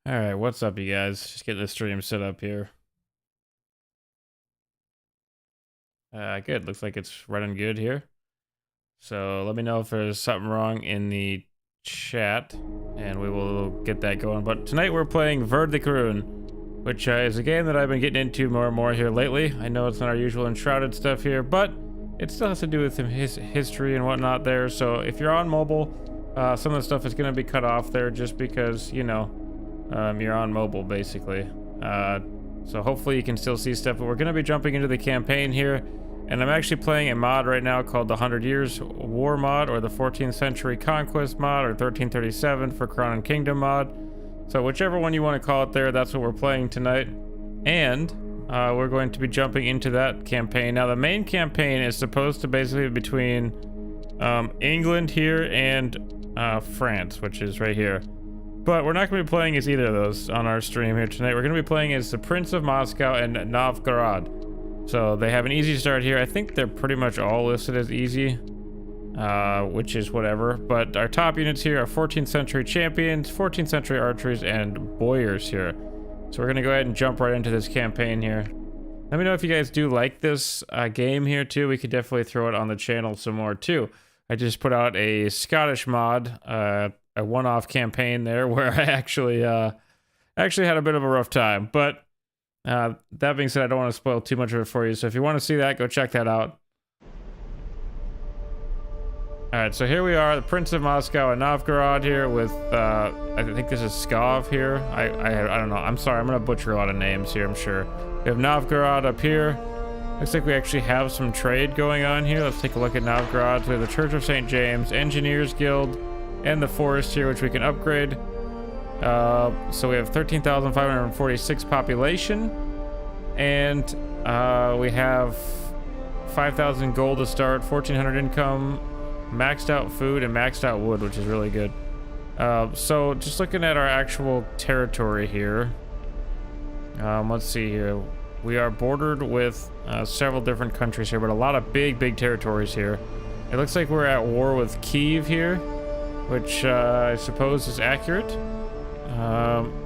All right, what's up, you guys? Just getting the stream set up here. Good. Looks like it's running good here. So let me know if there's something wrong in the chat, and we will get that going. But tonight we're playing Verd the Karun, which is a game that I've been getting into more and more here lately. I know it's not our usual Enshrouded stuff here, but it still has to do with his history and whatnot there. So if you're on mobile, some of the stuff is going to be cut off there just because, you know, you're on mobile, basically. So hopefully you can still see stuff, but we're going to be jumping into the campaign here. And I'm actually playing a mod right now called the 100 Years War mod, or the 14th Century Conquest mod, or 1337 for Crown and Kingdom mod. So whichever one you want to call it there, that's what we're playing tonight. And we're going to be jumping into that campaign. Now the main campaign is supposed to basically be between England here and France, which is right here. But we're not going to be playing as either of those on our stream here tonight. We're going to be playing as the Prince of Moscow and Novgorod. So they have an easy start here. I think they're pretty much all listed as easy, which is whatever. But our top units here are 14th century champions, 14th century archers, and boyars here. So we're going to go ahead and jump right into this campaign here. Let me know if you guys do like this game here too. We could definitely throw it on the channel some more too. I just put out a Scottish mod, a one-off campaign there where I actually had a bit of a rough time. But that being said, I don't want to spoil too much of it for you. So if you want to see that, go check that out. All right, so here we are, the Prince of Moscow and Novgorod here with, I think this is Pskov here. I don't know. I'm sorry. I'm going to butcher a lot of names here, I'm sure. We have Novgorod up here. Looks like we actually have some trade going on here. Let's take a look at Novgorod. So we have the Church of St. James, Engineers Guild, and the Forest here, which we can upgrade. So we have 13,546 population, and we have 5,000 gold to start, 1,400 income, maxed out food, and maxed out wood, which is really good. So just looking at our actual territory here, let's see here. We are bordered with several different countries here, but a lot of big territories here. It looks like we're at war with Kyiv here, which I suppose is accurate.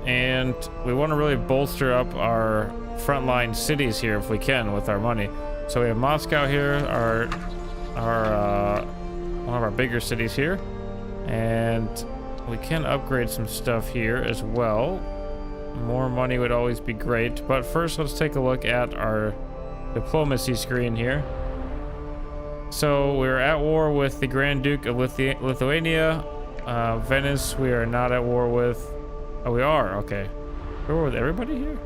And we want to really bolster up our frontline cities here if we can with our money. So we have Moscow here, one of our bigger cities here, and we can upgrade some stuff here as well. More money would always be great, but first let's take a look at our diplomacy screen here. So we're at war with the Grand Duke of Lithuania. Venice we are not at war with. Oh, we are? Okay. We're at war with everybody here?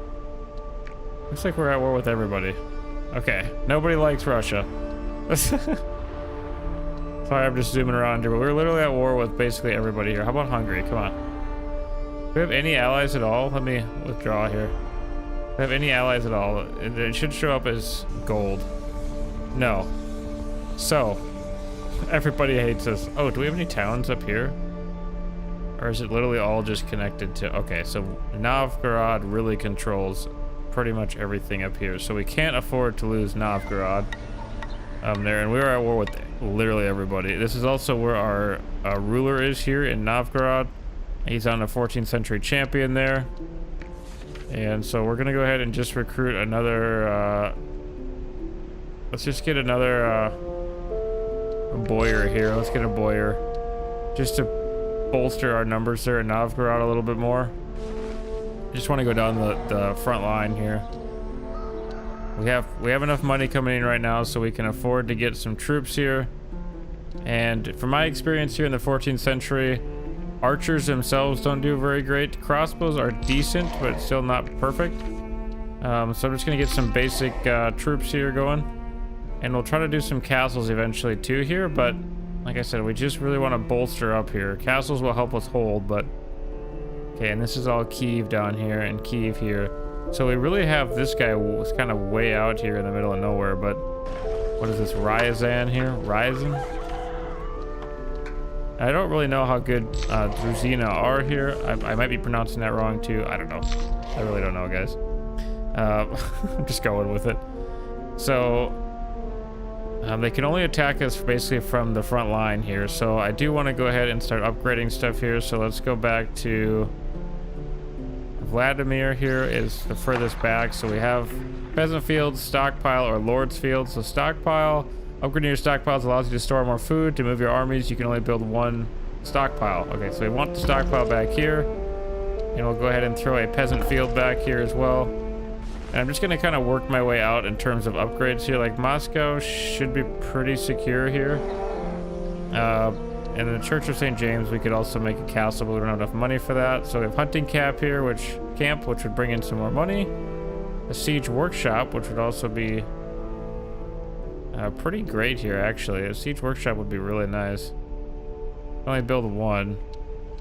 Looks like we're at war with everybody. Okay. Nobody likes Russia. Sorry, I'm just zooming around here, but we're literally at war with basically everybody here. How about Hungary? Come on. Do we have any allies at all? Let me withdraw here. Do we have any allies at all? It should show up as gold. No. So, everybody hates us. Oh, do we have any towns up here? Or is it literally all just connected to... Okay, so Novgorod really controls pretty much everything up here. So we can't afford to lose Novgorod there. And we're at war with literally everybody. This is also where our ruler is here in Novgorod. He's on a 14th century champion there. And so we're going to go ahead and just recruit another... let's just get another boyar here. Let's get a boyar. Just to bolster our numbers there in Novgorod a little bit more. Just want to go down the front line here. We have enough money coming in right now so we can afford to get some troops here. And from my experience here in the 14th century, archers themselves don't do very great. Crossbows are decent, but still not perfect. So I'm just gonna get some basic troops here going, and we'll try to do some castles eventually too here. But like I said, we just really want to bolster up here. Castles will help us hold, but... Okay, and this is all Kyiv down here and Kyiv here. So we really have this guy was kind of way out here in the middle of nowhere, but... What is this, Ryazan here? Ryazan? I don't really know how good Druzina are here. I might be pronouncing that wrong too. I don't know. I really don't know, guys. I'm just going with it. So... they can only attack us basically from the front line here, so I do want to go ahead and start upgrading stuff here. So let's go back to Vladimir here is the furthest back, so we have peasant fields, stockpile, or lord's field. So stockpile, upgrading your stockpiles allows you to store more food. To move your armies, you can only build one stockpile. Okay, so we want the stockpile back here, and we'll go ahead and throw a peasant field back here as well. And I'm just gonna kind of work my way out in terms of upgrades here. Like Moscow should be pretty secure here. And in the Church of St. James, we could also make a castle, but we don't have enough money for that. So we have hunting camp here, which would bring in some more money. A siege workshop, which would also be pretty great here, actually. A siege workshop would be really nice. Only build one.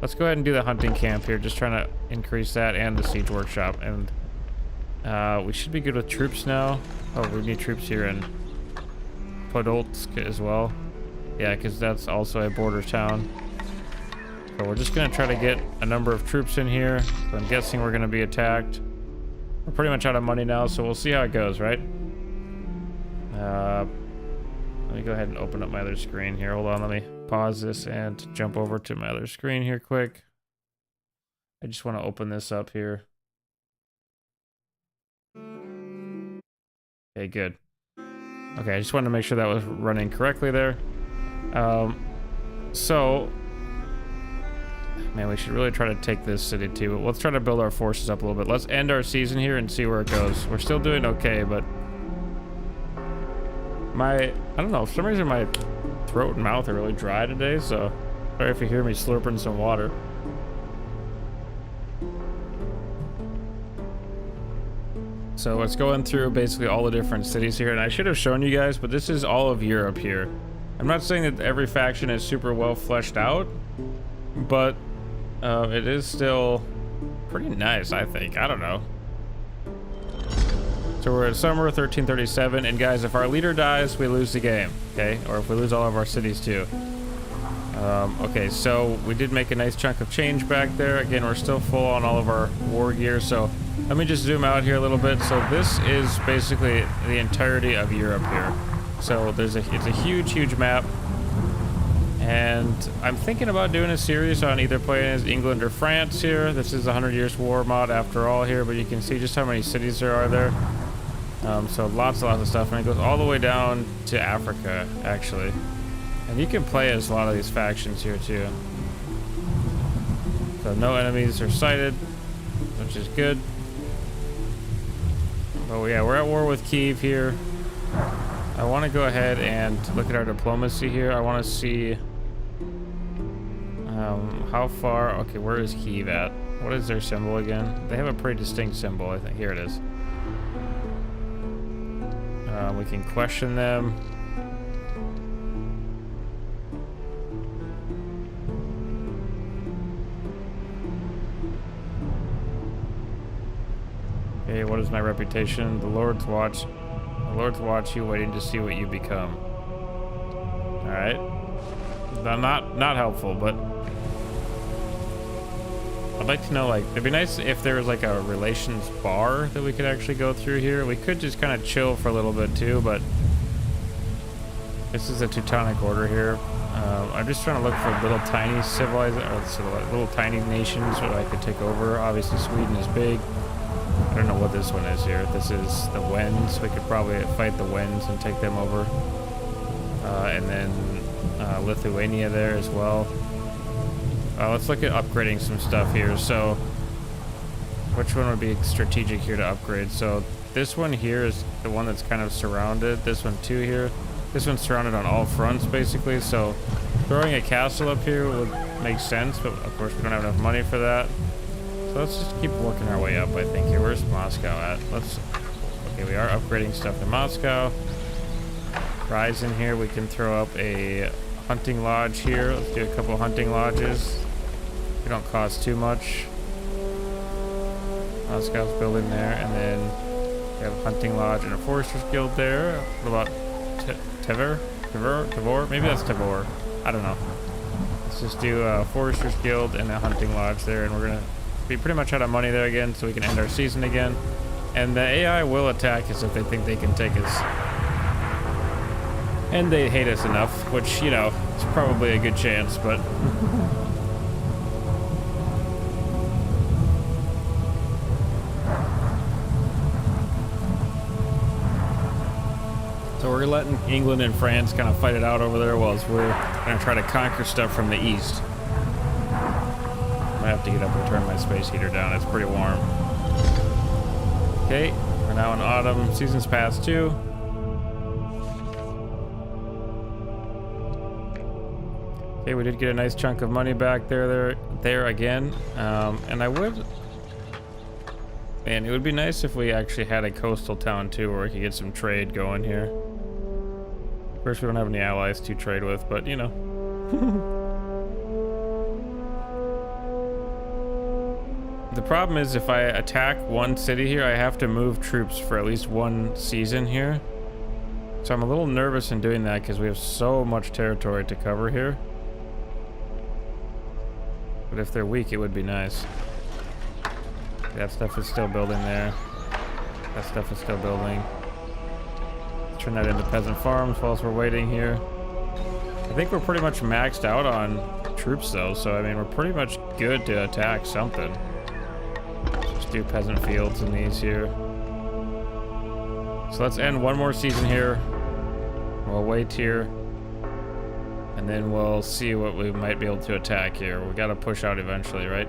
Let's go ahead and do the hunting camp here, just trying to increase that and the siege workshop. And we should be good with troops now. Oh, we need troops here in Podolsk as well. Yeah, because that's also a border town. So we're just going to try to get a number of troops in here. So I'm guessing we're going to be attacked. We're pretty much out of money now, so we'll see how it goes, right? Let me go ahead and open up my other screen here. Hold on, let me pause this and jump over to my other screen here quick. I just want to open this up here. Okay, good. Okay, I just wanted to make sure that was running correctly there. So, man, we should really try to take this city too, but let's try to build our forces up a little bit. Let's end our season here and see where it goes. We're still doing okay, but I don't know, for some reason my throat and mouth are really dry today, so sorry if you hear me slurping some water. So it's going through basically all the different cities here, and I should have shown you guys, but this is all of Europe here. I'm not saying that every faction is super well fleshed out, but it is still pretty nice, I think. I don't know. So we're at summer 1337, and guys, if our leader dies, we lose the game, okay? Or if we lose all of our cities too. Okay, so we did make a nice chunk of change back there. Again, we're still full on all of our war gear, so let me just zoom out here a little bit. So this is basically the entirety of Europe here. So it's a huge map, and I'm thinking about doing a series on either playing as England or France here. This is a 100 Years War mod after all here, but you can see just how many cities there are there. So lots of stuff, and it goes all the way down to Africa, actually. And you can play as a lot of these factions here too. So no enemies are sighted, which is good. But yeah, we're at war with Kyiv here. I want to go ahead and look at our diplomacy here. I want to see how far. Okay, where is Kyiv at? What is their symbol again? They have a pretty distinct symbol, I think. Here it is. We can question them. Okay, what is my reputation? The Lord's Watch. The Lord's Watch you, waiting to see what you become. Alright. Not helpful, but I'd like to know, like, it'd be nice if there was like a relations bar that we could actually go through here. We could just kind of chill for a little bit too, but this is a Teutonic Order here. I'm just trying to look for little tiny little tiny nations that I could take over. Obviously Sweden is big. I don't know what this one is here. This is the Wends. We could probably fight the Wends and take them over. And then Lithuania there as well. Let's look at upgrading some stuff here. So which one would be strategic here to upgrade? So this one here is the one that's kind of surrounded. This one too here. This one's surrounded on all fronts basically. So throwing a castle up here would make sense, but of course we don't have enough money for that. So let's just keep working our way up, I think here. Where's Moscow at? Okay, we are upgrading stuff in Moscow. Rise in here, we can throw up a hunting lodge here. Let's do a couple hunting lodges. They don't cost too much. Moscow's building there, and then we have a hunting lodge and a forester's guild there. What about Tavor? Maybe that's Tavor. I don't know. Let's just do a forester's guild and a hunting lodge there, and we're gonna be pretty much out of money there again, so we can end our season again. And the AI will attack us if they think they can take us. And they hate us enough, which, you know, it's probably a good chance, but So we're letting England and France kind of fight it out over there whilst we're gonna try to conquer stuff from the east. I have to get up and turn my space heater down. It's pretty warm. Okay, we're now in autumn. Season's past too. Okay, we did get a nice chunk of money back there again. And I would... Man, it would be nice if we actually had a coastal town too, where we could get some trade going here. Of course, we don't have any allies to trade with, but you know. The problem is if I attack one city here, I have to move troops for at least one season here. So I'm a little nervous in doing that because we have so much territory to cover here. But if they're weak, it would be nice. That stuff is still building there. That stuff is still building. Let's turn that into peasant farms whilst we're waiting here. I think we're pretty much maxed out on troops though, so I mean we're pretty much good to attack something. Just do peasant fields in these here. So let's end one more season here. We'll wait here. And then we'll see what we might be able to attack here. We gotta push out eventually, right?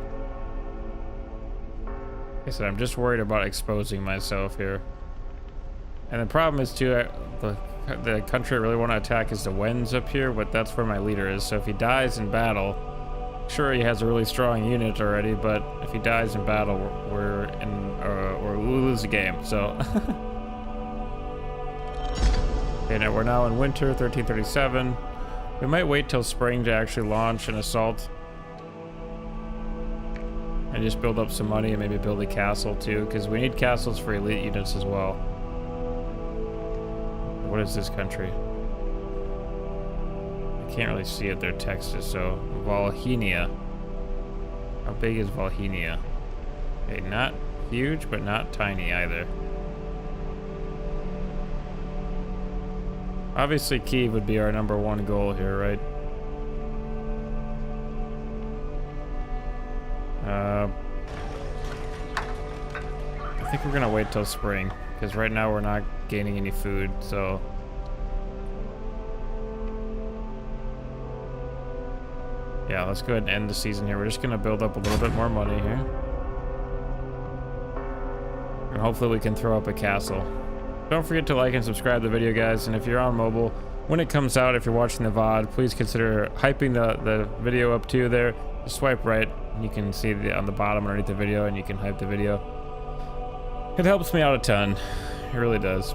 Like I said, I'm just worried about exposing myself here. And the problem is too, the country I really want to attack is the Wends up here, but that's where my leader is. So if he dies in battle, sure he has a really strong unit already, but if he dies in battle, we lose the game. So. Okay, now we're now in winter, 1337. We might wait till spring to actually launch an assault. And just build up some money and maybe build a castle too, because we need castles for elite units as well. What is this country? I can't really see it, their text is so... Volhynia. How big is Volhynia? Okay, not huge, but not tiny either. Obviously, Kyiv would be our #1 goal here, right? I think we're gonna wait till spring, because right now we're not gaining any food, so... Yeah, let's go ahead and end the season here. We're just gonna build up a little bit more money here. And hopefully we can throw up a castle. Don't forget to like and subscribe to the video, guys, and if you're on mobile, when it comes out, if you're watching the VOD, please consider hyping the video up to there. Just swipe right, and you can see on the bottom underneath the video, and you can hype the video. It helps me out a ton. It really does.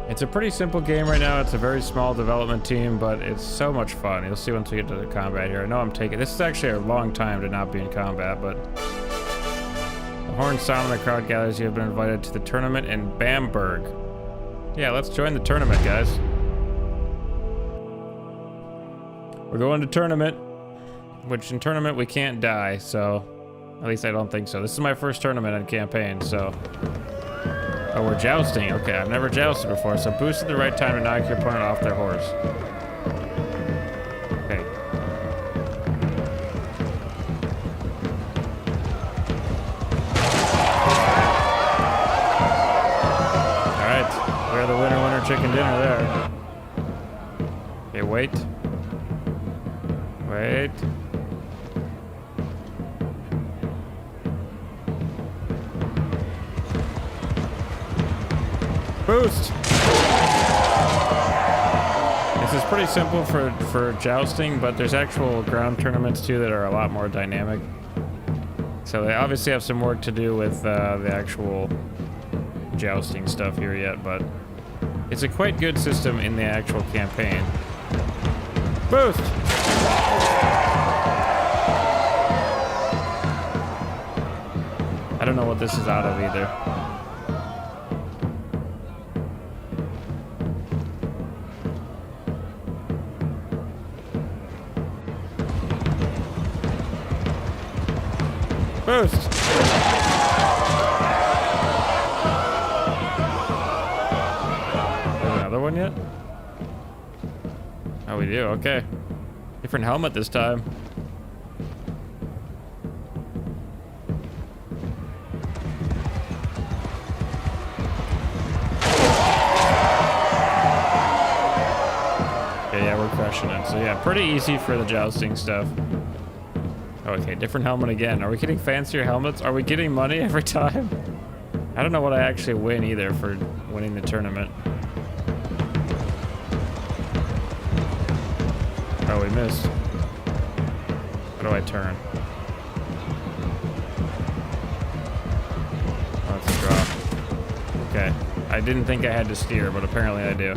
It's a pretty simple game right now. It's a very small development team, but it's so much fun. You'll see once we get to the combat here. I know I'm taking... This is actually a long time to not be in combat, but... The horns sound and the crowd gathers. You have been invited to the tournament in Bamberg. Yeah, let's join the tournament, guys. We're going to tournament, which in tournament we can't die, so... At least I don't think so. This is my first tournament in campaign, so... Oh, we're jousting. Okay, I've never jousted before, so boost at the right time to knock your opponent off their horse. Okay. Alright, we're the winner chicken dinner there. Okay, wait. Wait. Boost! This is pretty simple for jousting, but there's actual ground tournaments too that are a lot more dynamic. So they obviously have some work to do with the actual jousting stuff here yet, but it's a quite good system in the actual campaign. Boost! I don't know what this is out of either. Boost! Another one yet? Oh, we do, okay. Different helmet this time. we're crushing it. So yeah, pretty easy for the jousting stuff. Okay, different helmet again. Are we getting fancier helmets? Are we getting money every time? I don't know what I actually win either for winning the tournament. Oh, we missed. How do I turn? Let's drop. Okay. I didn't think I had to steer, but apparently I do.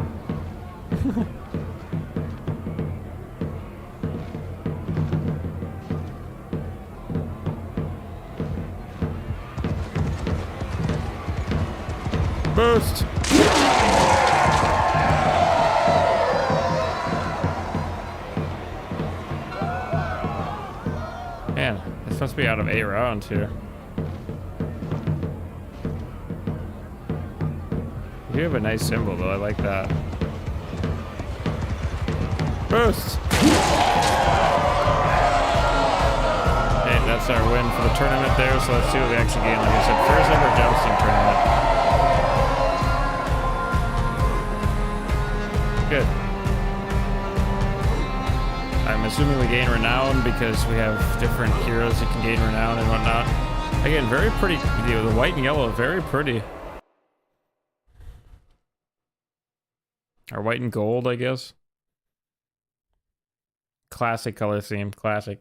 Boost! Man, it's supposed to be out of 8 rounds here. You have a nice symbol though, I like that. Boost! Okay, that's our win for the tournament there, so let's see what we actually gain. Like I said, first ever jousting tournament. Good. I'm assuming we gain renown because we have different heroes that can gain renown and whatnot. Again, very pretty. The white and yellow, very pretty. Or white and gold, I guess. Classic color theme. Classic.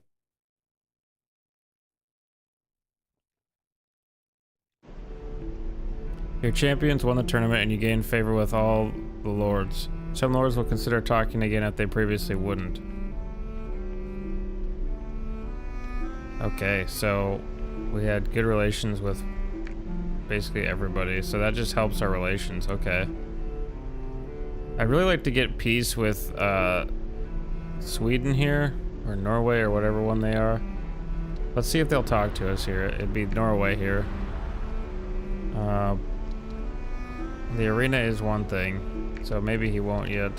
Your champions won the tournament and you gain favor with all the lords. Some lords will consider talking again if they previously wouldn't. Okay, so we had good relations with basically everybody, so that just helps our relations. Okay. I'd really like to get peace with Sweden here, or Norway, or whatever one they are. Let's see if they'll talk to us here. It'd be Norway here. The arena is one thing, so maybe he won't yet.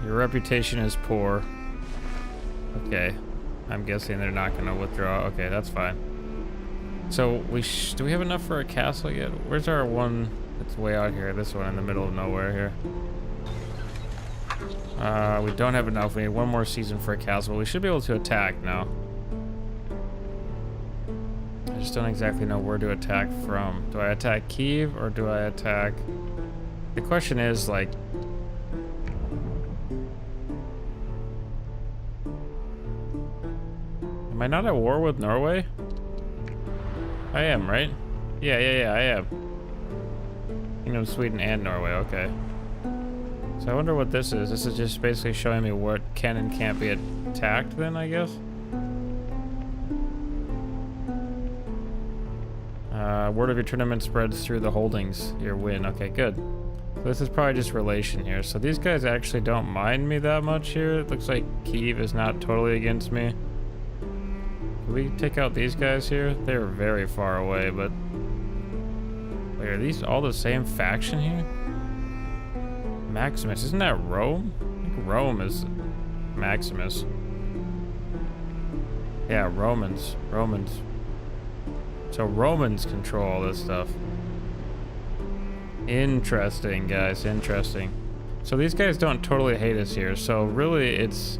Your reputation is poor. Okay, I'm guessing they're not gonna withdraw. Okay, that's fine. So do we have enough for a castle yet? Where's our one that's way out here? This one in the middle of nowhere here. We don't have enough. We need one more season for a castle. We should be able to attack now. I just don't exactly know where to attack from. Do I attack Kyiv or do I attack... The question is, like... Am I not at war with Norway? I am, right? Yeah, I am. Kingdom, Sweden, and Norway, okay. So I wonder what this is. This is just basically showing me what can and can't be attacked then, I guess? Word of your tournament spreads through the holdings. Your win. Okay, good. So this is probably just relation here. So these guys actually don't mind me that much here. It looks like Kyiv is not totally against me. Can we take out these guys here? They're very far away, but... Wait, are these all the same faction here? Maximus. Isn't that Rome? I think Rome is Maximus. Yeah, Romans. So Romans control all this stuff. Interesting, guys. Interesting. So these guys don't totally hate us here. So really it's...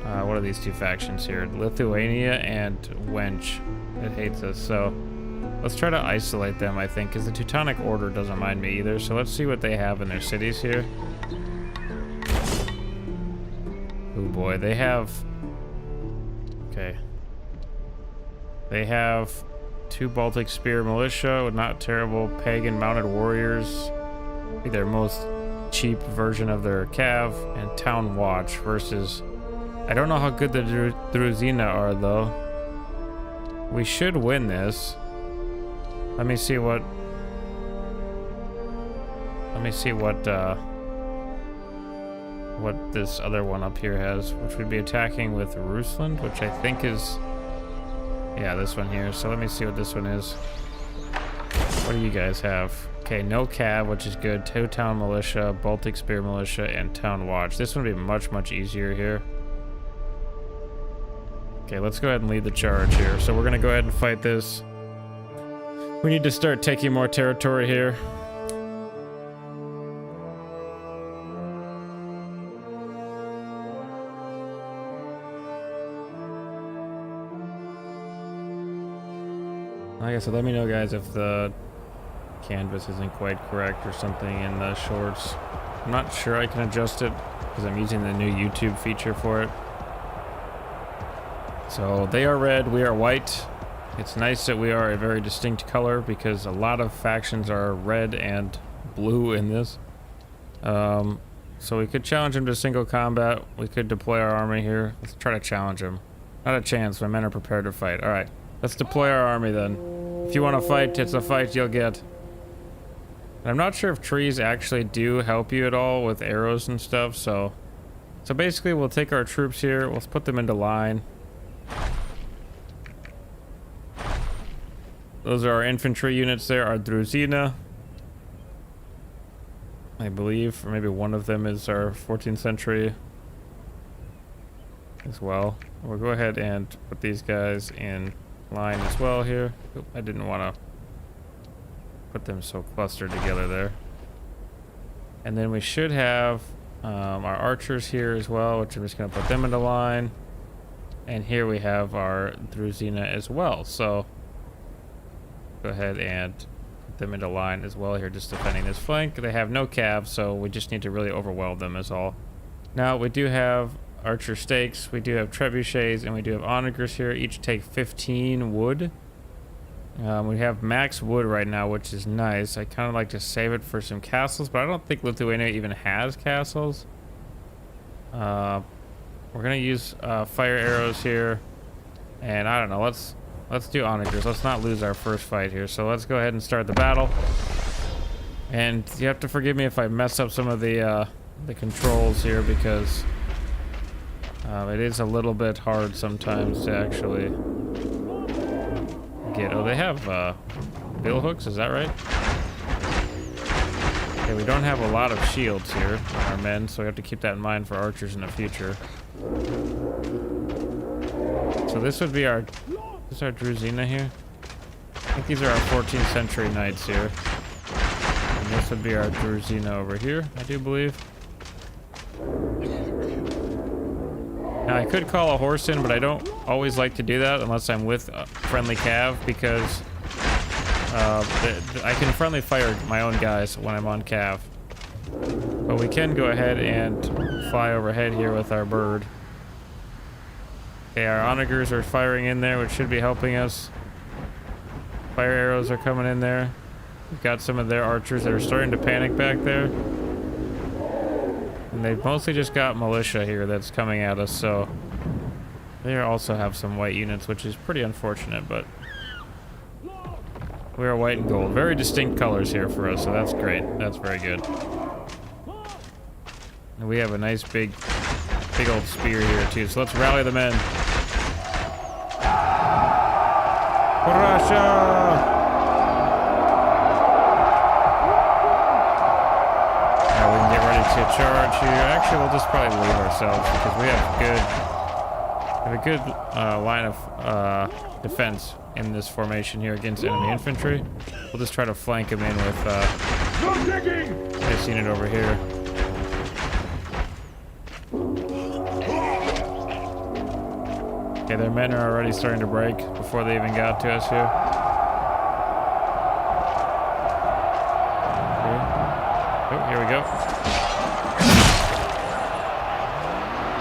what are these two factions here? Lithuania and Wench. It hates us. So let's try to isolate them, I think, because the Teutonic Order doesn't mind me either. So let's see what they have in their cities here. Oh boy, they have... Okay. They have 2 Baltic Spear Militia with not terrible pagan mounted warriors. Be their most cheap version of their cav, and Town Watch versus... I don't know how good the Druzina are though. We should win this. Let me see what this other one up here has, which would be attacking with Rusland, which I think is... Yeah, this one here. So let me see what this one is. What do you guys have? Okay, no cav, which is good. 2 Town Militia, Baltic Spear Militia, and Town Watch. This one would be much, much easier here. Okay, let's go ahead and lead the charge here. So we're gonna go ahead and fight this. We need to start taking more territory here. Like I said, let me know, guys, if the canvas isn't quite correct or something in the shorts. I'm not sure I can adjust it because I'm using the new YouTube feature for it. So they are red, we are white. It's nice that we are a very distinct color because a lot of factions are red and blue in this. So we could challenge him to single combat. We could deploy our army here. Let's try to challenge him. Not a chance, my men are prepared to fight. Alright, let's deploy our army then. If you want to fight, it's a fight you'll get. I'm not sure if trees actually do help you at all with arrows and stuff, so basically we'll take our troops here, let's put them into line. Those are our infantry units there, our Druzina, I believe, or maybe one of them is our 14th century as well. We'll go ahead and put these guys in line as well here. Oop, I didn't want to put them so clustered together there. And then we should have our archers here as well, which I'm just going to put them into line. And here we have our Druzina as well. So go ahead and put them into line as well here, just defending this flank. They have no cav, so we just need to really overwhelm them is all. Now we do have archer stakes, we do have trebuchets, and we do have onagers here. Each take 15 wood. We have max wood right now, which is nice. I kind of like to save it for some castles, but I don't think Lithuania even has castles. We're gonna use fire arrows here, and I don't know. Let's do onagers. Let's not lose our first fight here. So let's go ahead and start the battle. And you have to forgive me if I mess up some of the controls here because it is a little bit hard sometimes to actually get. Oh, they have bill hooks. Is that right? Okay, we don't have a lot of shields here on our men, so we have to keep that in mind for archers in the future. So this would be our. Is this our Druzina here? I think these are our 14th century knights here. And this would be our Druzina over here, I do believe. Now I could call a horse in, but I don't always like to do that unless I'm with a friendly cav because I can friendly fire my own guys when I'm on cav. But we can go ahead and fly overhead here with our bird. Okay, our onagers are firing in there, which should be helping us. Fire arrows are coming in there. We've got some of their archers that are starting to panic back there. And they've mostly just got militia here that's coming at us, so they also have some white units, which is pretty unfortunate, but we are white and gold. Very distinct colors here for us, so that's great. That's very good. And we have a nice big old spear here too, so let's rally the men. Russia! Now we can get ready to charge here. Actually, we'll just probably leave ourselves because we have a good line of defense in this formation here against enemy infantry. We'll just try to flank them in with this unit over here. Okay, their men are already starting to break before they even got to us here. Oh, here we go.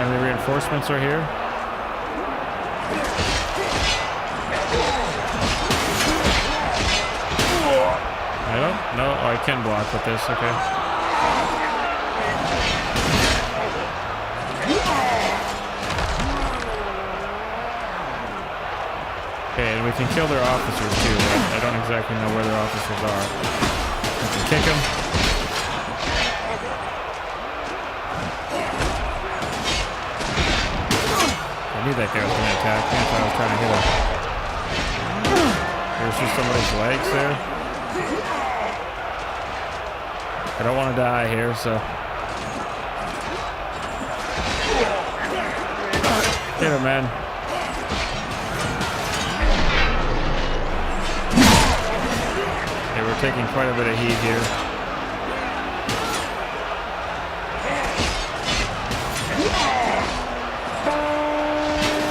Enemy reinforcements are here. I don't know. Oh, I can block with this. Okay. Okay, and we can kill their officers too. I don't exactly know where their officers are. We can kick them. I knew that guy was going to attack me if I was trying to hit him. There's just somebody's legs there. I don't want to die here, so. Hit him, man. Okay, we're taking quite a bit of heat here.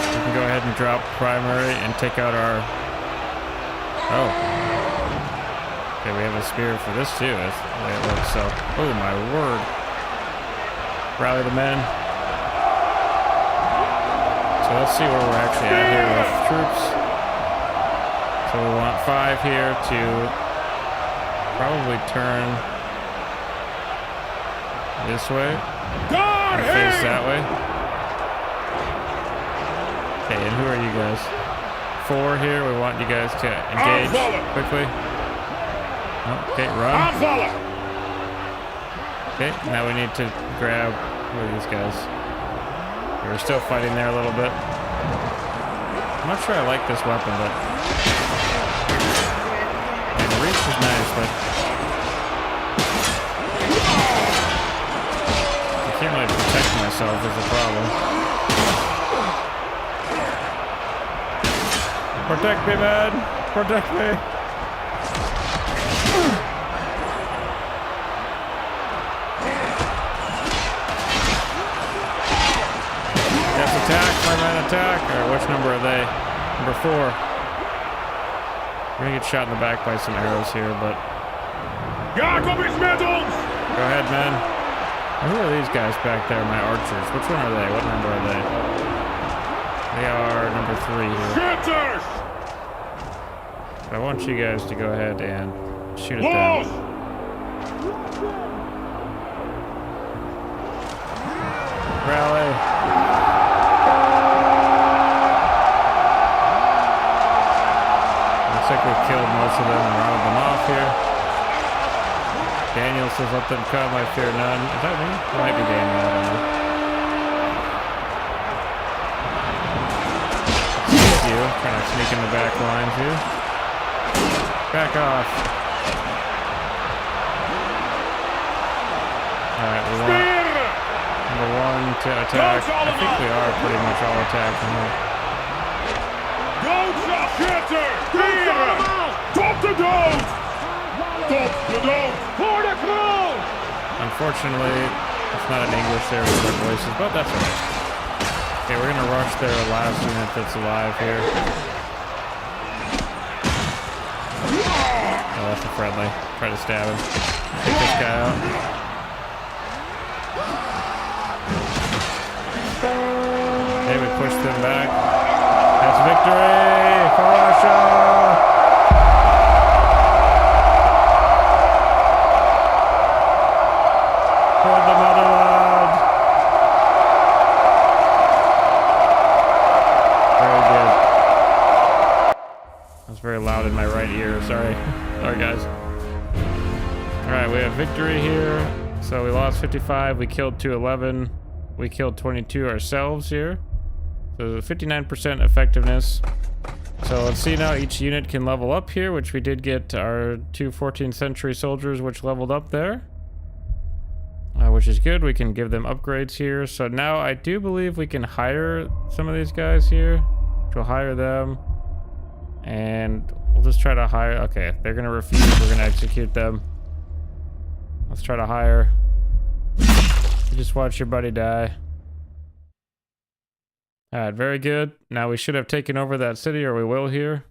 We can go ahead and drop primary and take out our Oh. Okay, we have a spear for this too. That's the way it looks. So, oh my word. Rally the men. So let's see where we're actually at here with troops. So we want 5 here to probably turn this way. And face that way. Okay, and who are you guys? 4 here. We want you guys to engage quickly. Oh, okay, run. Okay, now we need to grab who are these guys? We're still fighting there a little bit. I'm not sure I like this weapon, but and the reach is nice, but I can't really protect myself is the problem. Protect me, man! Protect me! Yes, attack, my man, attack! Alright, which number are they? Number 4. We're gonna get shot in the back by some arrows here, but... Go ahead, man. Who are these guys back there, my archers? Which one are they? What number are they? They are number 3 here. I want you guys to go ahead and shoot at them. Rally. Looks like we've killed most of them and rounded them off here. Daniel says, let them come, I fear none. Is that me? It might be Daniel, I don't know. You trying to sneak in the back lines here. Back off. Alright, we want number 1 to attack. I think we are pretty much all attacking here. Unfortunately, it's not in English there with their voices, but that's alright. Okay, we're gonna rush their last unit that's alive here. Oh, that's a friendly. Try to stab him. Take this guy out. Okay, we push them back. That's victory for Russia! For the motherland! Very good. That was very loud in my right ear, sorry. Sorry guys. Alright, we have victory here. So we lost 55, we killed 211. We killed 22 ourselves here. So 59% effectiveness. So let's see now, each unit can level up here, which we did get our 2 14th century soldiers, which leveled up there. Which is good, we can give them upgrades here. So now I do believe we can hire some of these guys here. We'll hire them. And we'll just try to hire, okay, they're gonna refuse, we're gonna execute them. Let's try to hire. You just watch your buddy die. Alright, very good. Now we should have taken over that city, or we will here.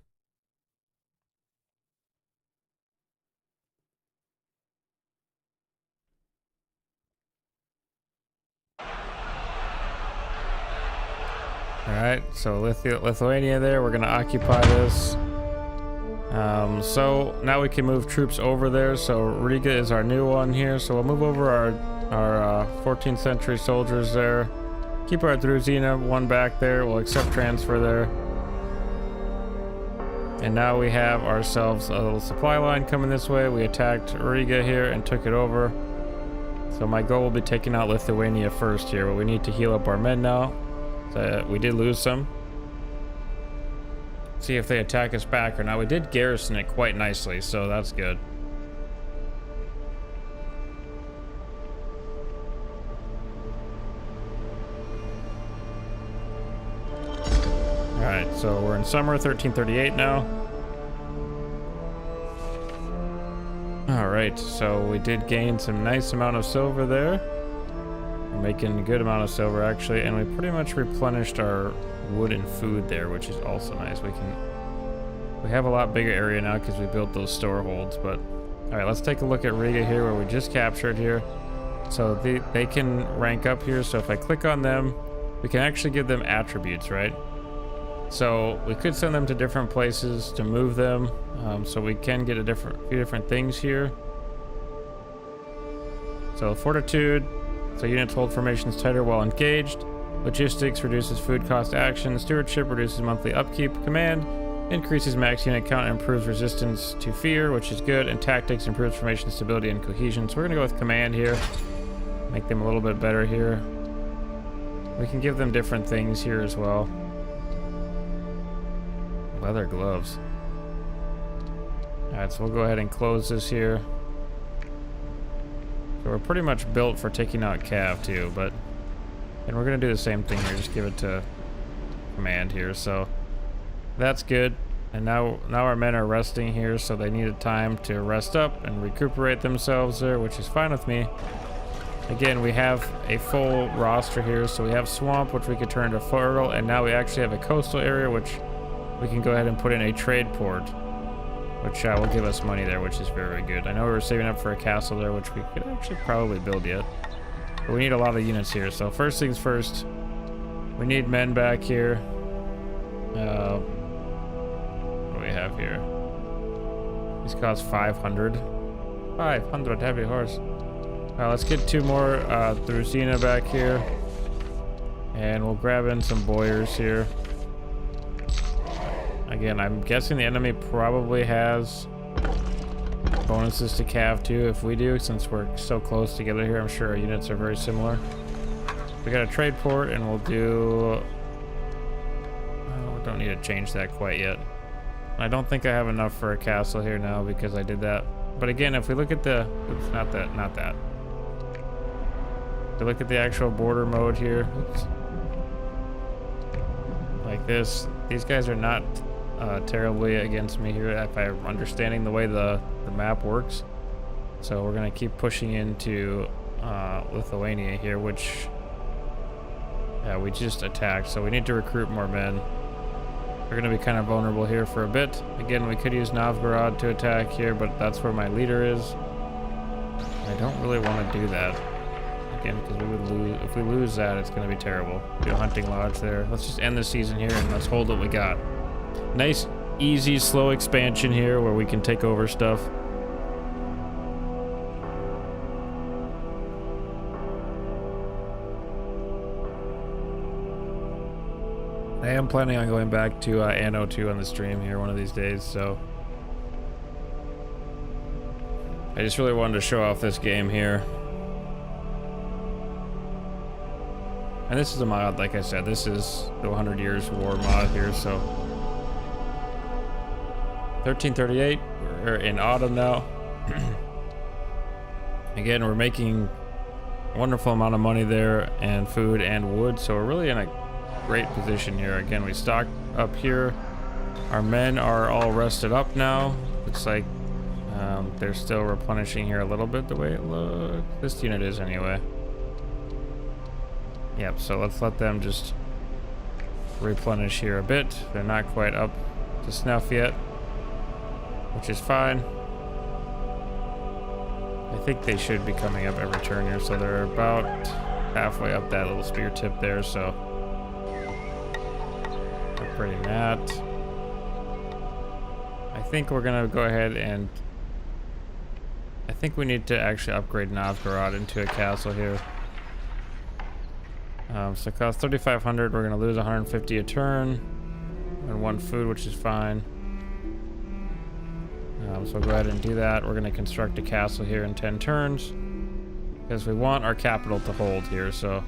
Alright, so Lithuania there, we're gonna occupy this. So now we can move troops over there. So Riga is our new one here. So we'll move over our 14th century soldiers there. Keep our Druzina one back there. We'll accept transfer there. And now we have ourselves a little supply line coming this way. We attacked Riga here and took it over. So my goal will be taking out Lithuania first here, but we need to heal up our men now. So we did lose some. See if they attack us back or not. We did garrison it quite nicely, so that's good. Alright, so we're in summer, 1338 now. Alright, so we did gain some nice amount of silver there. We're making a good amount of silver actually, and we pretty much replenished our wood and food there, which is also nice. We We have a lot bigger area now because we built those store holds, but all right, let's take a look at Riga here where we just captured here. So they can rank up here. So if I click on them, we can actually give them attributes, right? So we could send them to different places to move them. So we can get a few different things here. So fortitude, so units hold formations tighter while engaged. Logistics reduces food cost action. Stewardship reduces monthly upkeep. Command increases max unit count and improves resistance to fear, which is good. And tactics improves formation stability and cohesion. So we're gonna go with command here. Make them a little bit better here. We can give them different things here as well. Leather gloves. Alright, so we'll go ahead and close this here. So we're pretty much built for taking out Cav too, but and we're gonna do the same thing here, just give it to command here. So that's good. And now our men are resting here, so they needed time to rest up and recuperate themselves there, which is fine with me. Again, we have a full roster here, so we have swamp, which we could turn into fertile, and now we actually have a coastal area, which we can go ahead and put in a trade port, which will give us money there, which is very good. I know we were saving up for a castle there, which we could actually probably build yet. But we need a lot of units here. So first things first, we need men back here. What do we have here? These cost 500. 500 heavy horse. Let's get 2 more Drusina back here. And we'll grab in some boyars here. Again, I'm guessing the enemy probably has bonuses to Cav too. If we do, since we're so close together here, I'm sure our units are very similar. We got a trade port, and we'll do... Oh, don't need to change that quite yet. I don't think I have enough for a castle here now because I did that. But again, if we look at the... Oops, not that. If we look at the actual border mode here. Oops. Like this. These guys are not terribly against me here if I'm understanding the way the map works. So we're gonna keep pushing into Lithuania here, which we just attacked, so we need to recruit more men. We're gonna be kind of vulnerable here for a bit. Again, we could use Novgorod to attack here, but that's where my leader is. I don't really want to do that again because we would lose. If we lose that, it's gonna be terrible. Do a hunting lodge there. Let's just end the season here and let's hold what we got. Nice, easy, slow expansion here where we can take over stuff. I am planning on going back to Anno 2 on the stream here one of these days, so I just really wanted to show off this game here. And this is a mod, like I said, this is the 100 Years War mod here, so 1338, we're in autumn now. Again, we're making a wonderful amount of money there, and food and wood, so we're really in a great position here. Again, we stocked up here. Our men are all rested up now. Looks like they're still replenishing here a little bit the way it looks. This unit is anyway. Yep, so let's let them just replenish here a bit. They're not quite up to snuff yet, which is fine. I think they should be coming up every turn here, so they're about halfway up that little spear tip there, so upgrading that. I think we're gonna go ahead and I think we need to actually upgrade Novgorod into a castle here. So it costs 3,500. We're gonna lose 150 a turn and 1 food, which is fine. So we'll go ahead and do that. We're gonna construct a castle here in 10 turns because we want our capital to hold here. So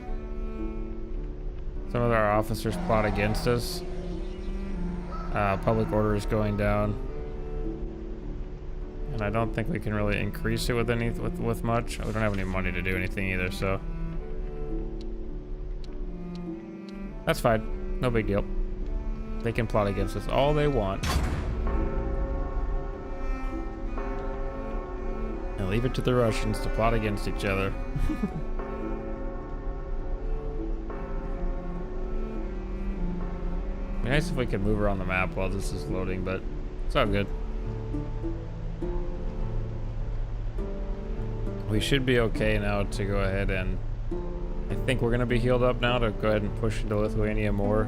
some of our officers plot against us. Public order is going down, and I don't think we can really increase it with much. We don't have any money to do anything either, so that's fine. No big deal. They can plot against us all they want. And leave it to the Russians to plot against each other. It'd be nice if we could move around the map while this is loading, but It's all good. We should be okay now to go ahead and... I think we're going to be healed up now to go ahead and push into Lithuania more.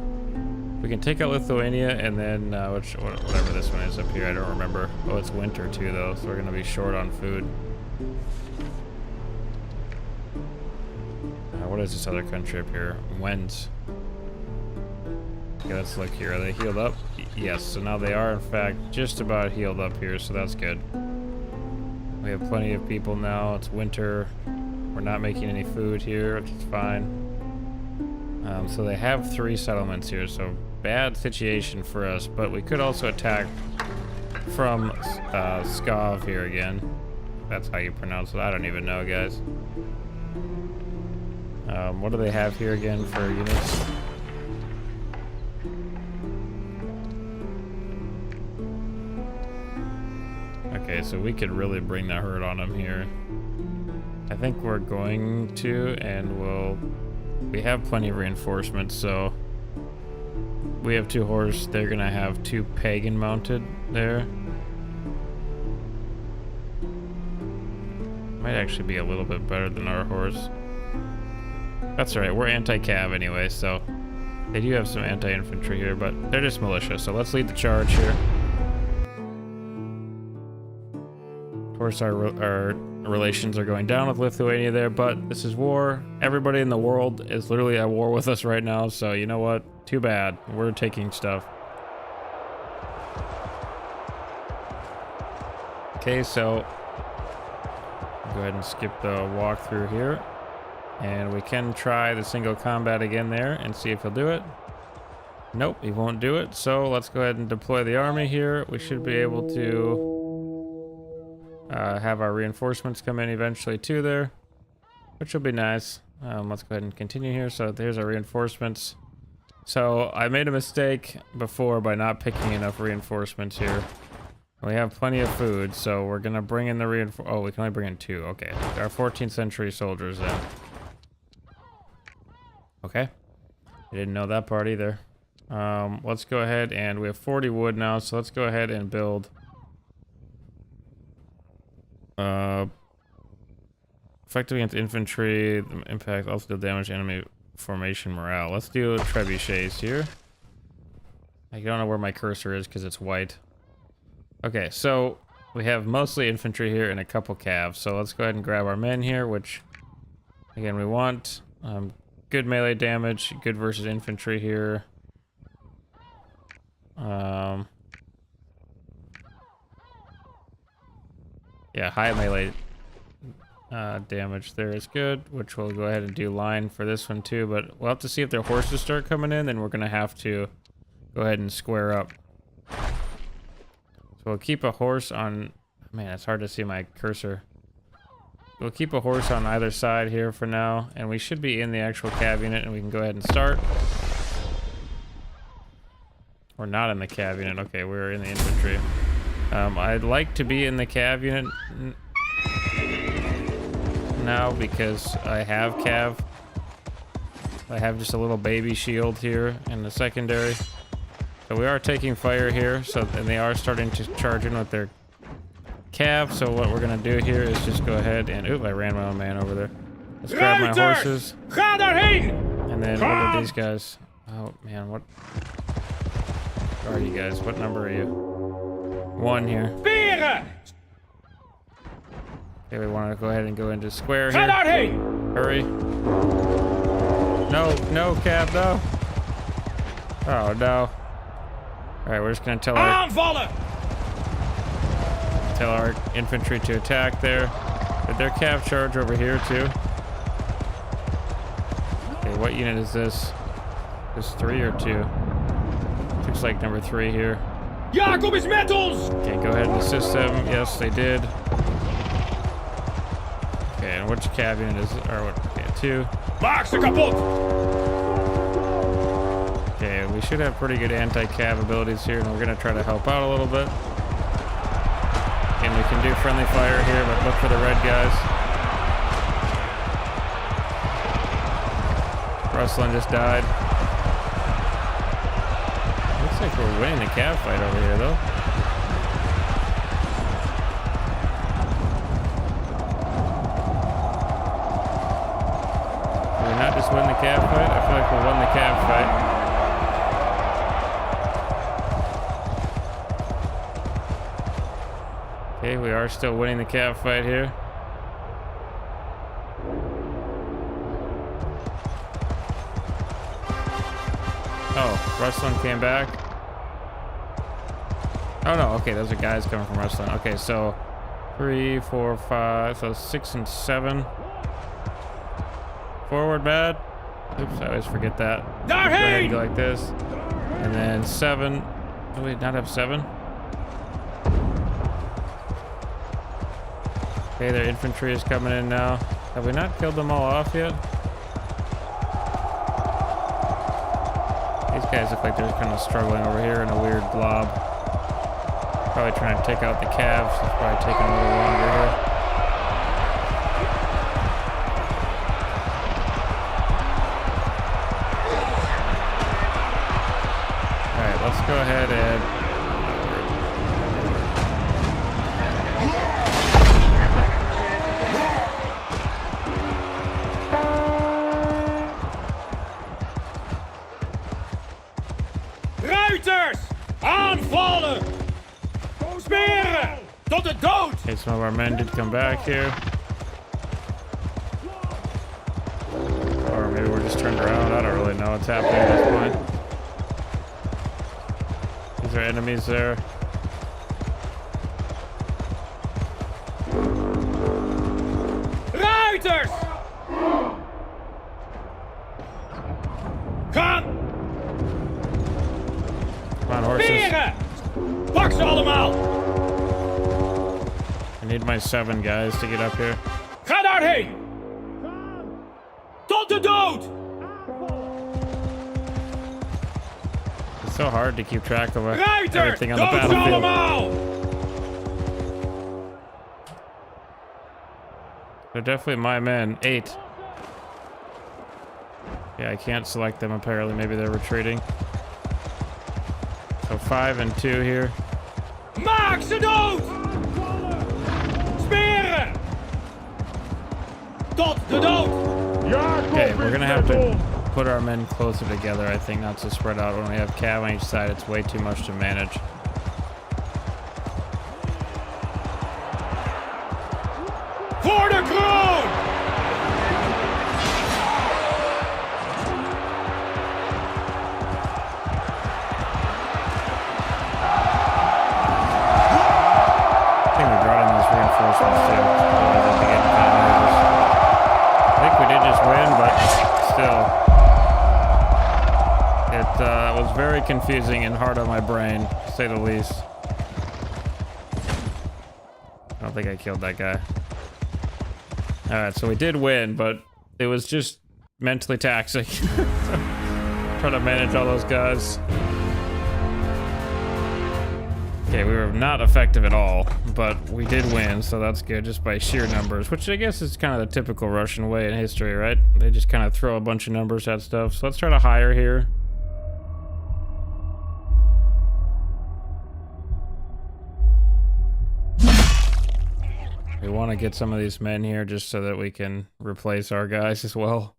We can take out Lithuania and then whatever this one is up here, I don't remember. Oh, it's winter too though, so we're going to be short on food. What is this other country up here? Wens. Okay, let's look here. Are they healed up? Yes, so now they are in fact just about healed up here, so that's good. We have plenty of people now. It's winter. We're not making any food here, which is fine. So they have 3 settlements here, so bad situation for us, but we could also attack from Skov here again. That's how you pronounce it. I don't even know, guys. What do they have here again for units? Okay, so we could really bring the herd on them here. I think we're going to, and we have plenty of reinforcements, so we have 2 horse. They're gonna have 2 pagan mounted there. Might actually be a little bit better than our horse. That's alright, we're anti-cav anyway, so they do have some anti-infantry here, but they're just militia, so let's lead the charge here. Of course, our relations are going down with Lithuania there, but this is war. Everybody in the world is literally at war with us right now, so you know what? Too bad. We're taking stuff. Okay, so go ahead and skip the walkthrough here. And we can try the single combat again there and see if he'll do it. Nope, he won't do it. So let's go ahead and deploy the army here. We should be able to have our reinforcements come in eventually too there, which will be nice. Let's go ahead and continue here. So there's our reinforcements. So I made a mistake before by not picking enough reinforcements here. We have plenty of food, so we're gonna bring in the oh, we can only bring in 2. Okay, our 14th century soldiers then. Okay, I didn't know that part either. Let's go ahead, and we have 40 wood now, so let's go ahead and build effective against infantry, the impact also deal damage enemy formation morale. Let's do trebuchets here. I don't know where my cursor is because it's white. Okay, so we have mostly infantry here and a couple calves, so let's go ahead and grab our men here, which again we want good melee damage, good versus infantry here. Yeah, high melee damage there is good, which we'll go ahead and do line for this one too, but we'll have to see if their horses start coming in, then we're gonna have to go ahead and square up. So we'll keep a horse on, man, it's hard to see my cursor. We'll keep a horse on either side here for now, and we should be in the actual cav unit, and we can go ahead and start. We're not in the cav unit. Okay, we're in the infantry. I'd like to be in the cav unit now because I have cav. I have just a little baby shield here in the secondary. So we are taking fire here, and they are starting to charge in with their cav. So what we're gonna do here is just go ahead and, oop, I ran my own man over there. Let's grab my horses. And then what are these guys? Oh man, what are you guys? What number are you? 1 here. Okay, we want to go ahead and go into square here. Hurry. No, no, cav, no. Oh no. Alright, we're just gonna tell our infantry to attack there. Did their cav charge over here too? Okay, what unit is this? Is 3 or 2? Looks like number 3 here. Jacob's metals! Okay, go ahead and assist them. Yes, they did. Okay, and which cav unit is it? Or what? Okay, 2. Maak's kapot! Okay, we should have pretty good anti-cav abilities here, and we're gonna try to help out a little bit. And we can do friendly fire here, but look for the red guys. Ruslan just died. Looks like we're winning the cav fight over here, though. cav fight? I feel like we won the cav fight. Okay, we are still winning the cav fight here. Oh, Ruslan came back. Oh no, okay, those are guys coming from Ruslan. Okay, so 3, 4, 5, so 6 and 7. Forward bad. Oops, I always forget that. Go ahead and go like this. And then 7. Do we not have 7? Okay, their infantry is coming in now. Have we not killed them all off yet? These guys look like they're kind of struggling over here in a weird blob. Probably trying to take out the calves. It's probably taking a little longer here. Alright, let's go ahead and... Ruiters! Aanvallen! Speren! Tot de dood! Okay, some of our men did come back here. Or maybe we're just turned around. I don't really know what's happening at this point. These are enemies there. Ruiters! Gaan! Come on, horses. Speren! Pak ze allemaal! I need my 7 guys to get up here. Ga daarheen! Tot de dood! It's so hard to keep track of Ruiters! everything on the Dood ze battlefield. allemaal! They're definitely my men. 8. Yeah, I can't select them apparently. Maybe they're retreating. So 5 and 2 here. Maak ze dood! Speren! Tot de dood! Okay, we're gonna have to put our men closer together, I think, not to spread out. When we have cav on each side, it's way too much to manage. Voor de kroon! I think we brought in those reinforcements too. Otherwise I'd be getting kind of nervous. I think we did just win, but still. It was very confusing and hard on my brain, to say the least. I don't think I killed that guy. Alright, so we did win, but it was just mentally taxing. Trying to manage all those guys. Okay, we were not effective at all, but we did win, so that's good, just by sheer numbers, which I guess is kind of the typical Russian way in history, right? They just kind of throw a bunch of numbers at stuff. So let's try to hire here. We want to get some of these men here just so that we can replace our guys as well.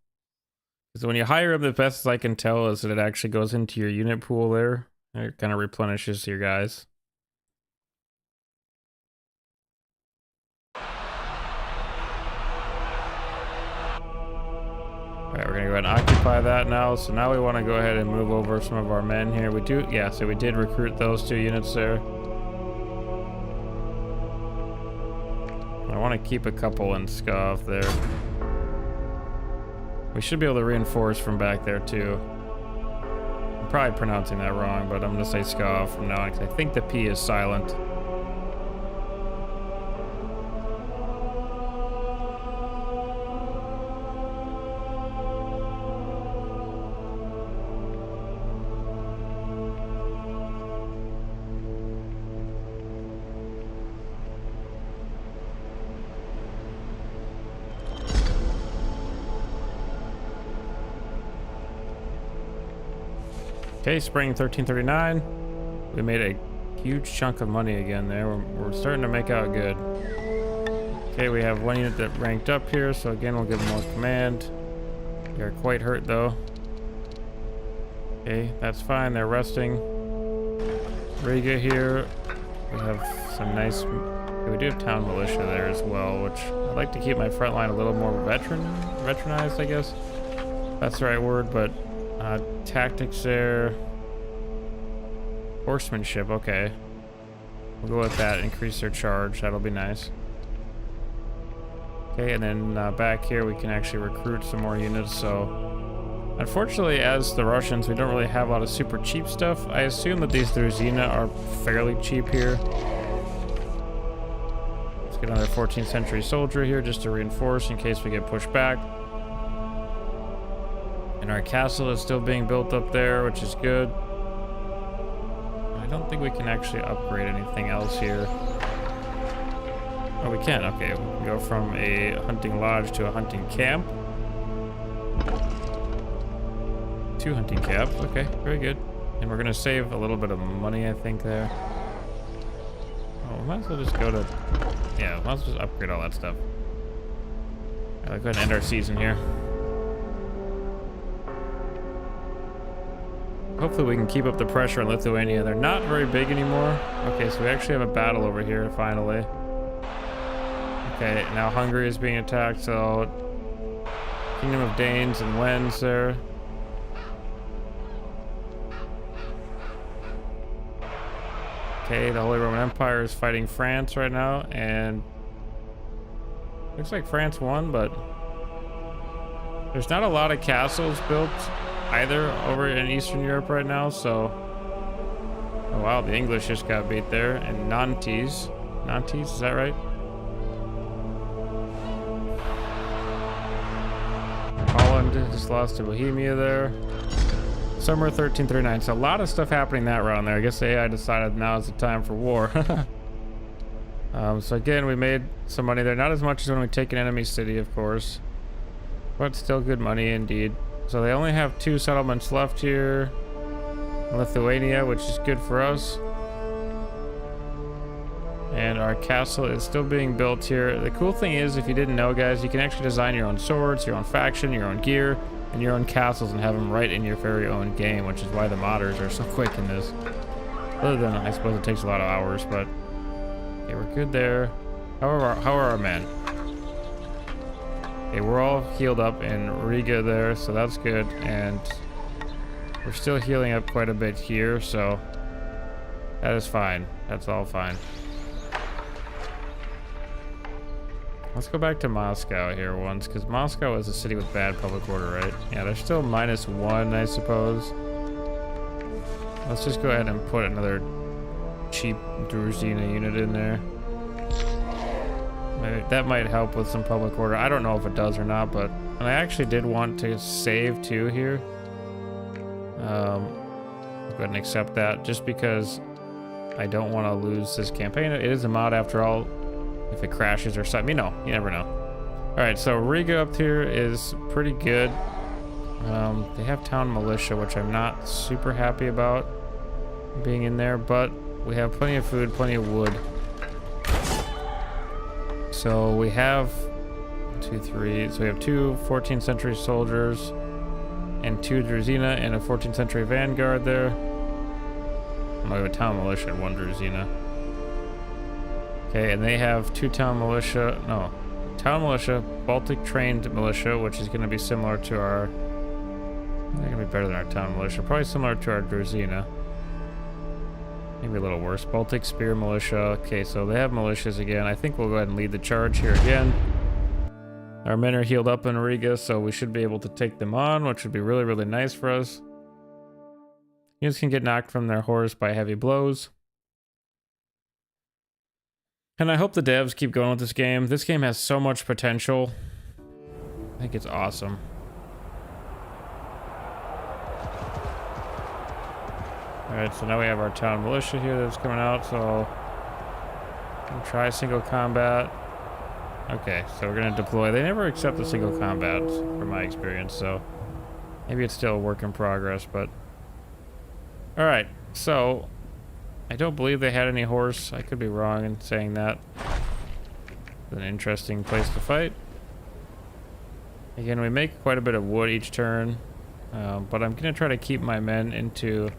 Because when you hire them, the best I can tell is that it actually goes into your unit pool there. And it kind of replenishes your guys. Alright, we're going to go ahead and occupy that now. So now we want to go ahead and move over some of our men here. We do, yeah, so we did recruit those 2 units there. I want to keep a couple in Skov there. We should be able to reinforce from back there too. I'm probably pronouncing that wrong, but I'm going to say Skov from now on because I think the P is silent. Okay, spring 1339. We made a huge chunk of money again there. We're starting to make out good. Okay, we have 1 unit that ranked up here, so again, we'll give them more command. They're quite hurt though. Okay, that's fine. They're resting. Riga here. We have some nice... We do have town militia there as well, which I'd like to keep my front line a little more veteranized, I guess. That's the right word, but tactics there. Horsemanship, okay. We'll go with that, increase their charge. That'll be nice. Okay, and then back here we can actually recruit some more units, so... Unfortunately, as the Russians, we don't really have a lot of super cheap stuff. I assume that these Druzina are fairly cheap here. Let's get another 14th century soldier here just to reinforce in case we get pushed back. And our castle is still being built up there, which is good. I don't think we can actually upgrade anything else here. Oh, we can. Okay, we can go from a hunting lodge to a hunting camp. 2 hunting camps. Okay, very good. And we're gonna save a little bit of money, I think, there. Oh, we might as well just go to... Yeah, we might as well just upgrade all that stuff. All right, let's go ahead and end our season here. Hopefully we can keep up the pressure in Lithuania. They're not very big anymore. Okay, so we actually have a battle over here, finally. Okay, now Hungary is being attacked, so... Kingdom of Danes and Wends there. Okay, the Holy Roman Empire is fighting France right now, and... Looks like France won, but... There's not a lot of castles built either over in Eastern Europe right now, so... Oh wow, the English just got beat there, and Nantes. Nantes, is that right? Holland just lost to Bohemia there. Summer 1339, so a lot of stuff happening that round there. I guess the AI decided now is the time for war. So again, we made some money there. Not as much as when we take an enemy city, of course. But still good money indeed. So they only have 2 settlements left here in Lithuania, which is good for us. And our castle is still being built here. The cool thing is, if you didn't know, guys, you can actually design your own swords, your own faction, your own gear, and your own castles and have them right in your very own game, which is why the modders are so quick in this. Other than, I suppose it takes a lot of hours, but... Okay, we're good there. How are our men? Okay, we're all healed up in Riga there, so that's good, and we're still healing up quite a bit here, so that is fine. That's all fine. Let's go back to Moscow here once, because Moscow is a city with bad public order, right? Yeah, they're still -1, I suppose. Let's just go ahead and put another cheap Druzina unit in there. Maybe that might help with some public order. I don't know if it does or not, but and I actually did want to save too here. Go ahead and accept that, just because I don't want to lose this campaign. It is a mod after all. If it crashes or something, you never know. All right, so Riga up here is pretty good. They have town militia, which I'm not super happy about being in there, but we have plenty of food, plenty of wood. So we have 2, 3. So we have 2 14th century soldiers and 2 Druzina and a 14th century vanguard there. We have a town militia and 1 Druzina. Okay, and they have 2 town militia. No, town militia, Baltic trained militia, which is going to be similar to our. They're going to be better than our town militia. Probably similar to our Druzina. Maybe a little worse. Baltic spear militia. Okay, so they have militias again. I think we'll go ahead and lead the charge here again. Our men are healed up in Riga, so we should be able to take them on, which would be really, really nice for us. Units can get knocked from their horse by heavy blows. And I hope the devs keep going with this game. This game has so much potential. I think it's awesome. Alright, so now we have our town militia here that's coming out, so we'll try single combat. Okay, so we're gonna deploy. They never accept the single combat from my experience, so maybe it's still a work in progress, but alright, so I don't believe they had any horse. I could be wrong in saying that. It's an interesting place to fight. Again, we make quite a bit of wood each turn, but I'm gonna try to keep my men into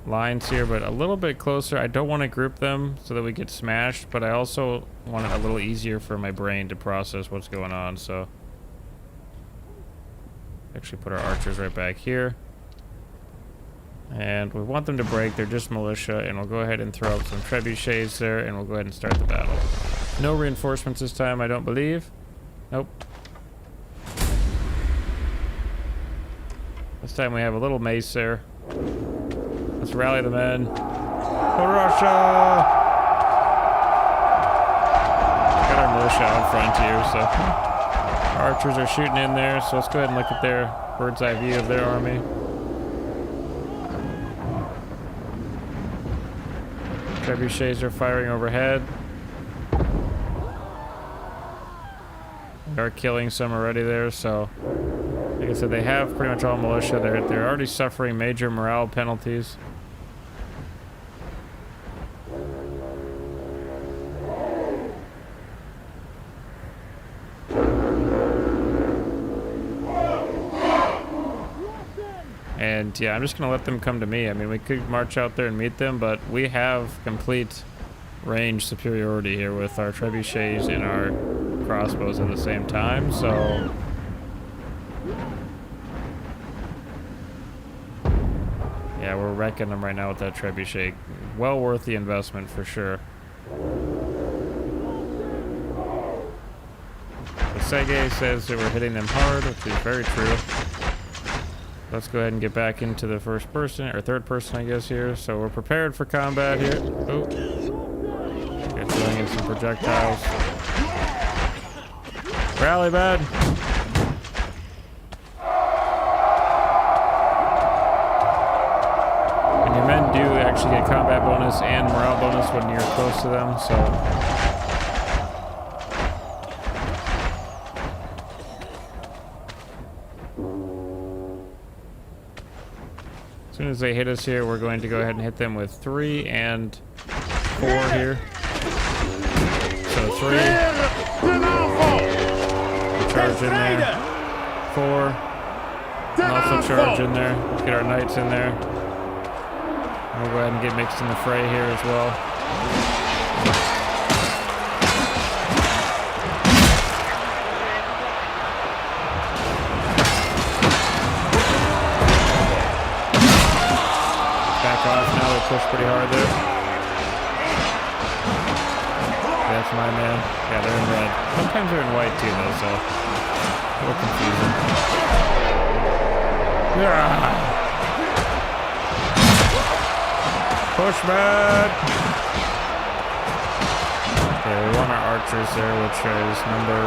lines here, but a little bit closer. I don't want to group them so that we get smashed, but I also want it a little easier for my brain to process what's going on, so actually put our archers right back here. And we want them to break. They're just militia, and we'll go ahead and throw up some trebuchets there, and we'll go ahead and start the battle. No reinforcements this time, I don't believe. Nope. This time we have a little mace there. Let's rally the men. For Russia! Got our militia out front here, so archers are shooting in there, so let's go ahead and look at their bird's eye view of their army. Trebuchets are firing overhead. We are killing some already there, so like I said, they have pretty much all militia. They're already suffering major morale penalties. And yeah, I'm just gonna let them come to me. I mean, we could march out there and meet them, but we have complete range superiority here with our trebuchets and our crossbows at the same time, so yeah, we're wrecking them right now with that trebuchet. Well worth the investment for sure. The Sege says that we're hitting them hard, which is very true. Let's go ahead and get back into the first person, or third person, I guess, here. So we're prepared for combat here. Oh. Okay, throwing in some projectiles. Rally, bud. And your men do actually get combat bonus and morale bonus when you're close to them, so as soon as they hit us here, we're going to go ahead and hit them with 3 and 4 here. So 3. Charge in there. 4. And also charge in there. Let's get our knights in there. And we'll go ahead and get mixed in the fray here as well. Push pretty hard there. That's my man. Yeah, they're in red. Sometimes they're in white too, though, so a little confusing. Yeah. Push back. Okay, we want our archers there, which is number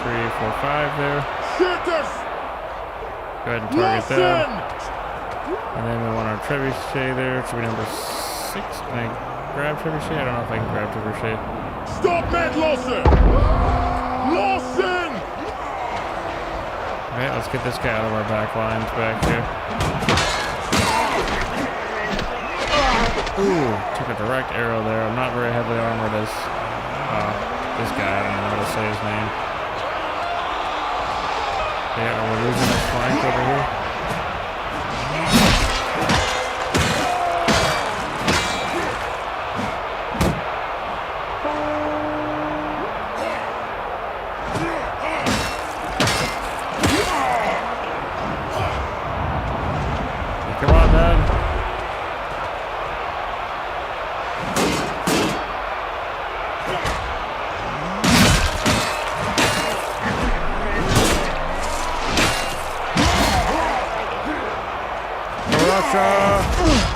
3, 4, 5 there. Go ahead and target them. And then we want our trebuchet there. It should be number 6. Can I grab trebuchet? I don't know if I can grab trebuchet. Stop that, Lawson! Lawson! Alright, let's get this guy out of our back lines back here. Ooh, took a direct arrow there. I'm not very heavily armored as this guy. I don't know how to say his name. Yeah, are we losing this flank over here?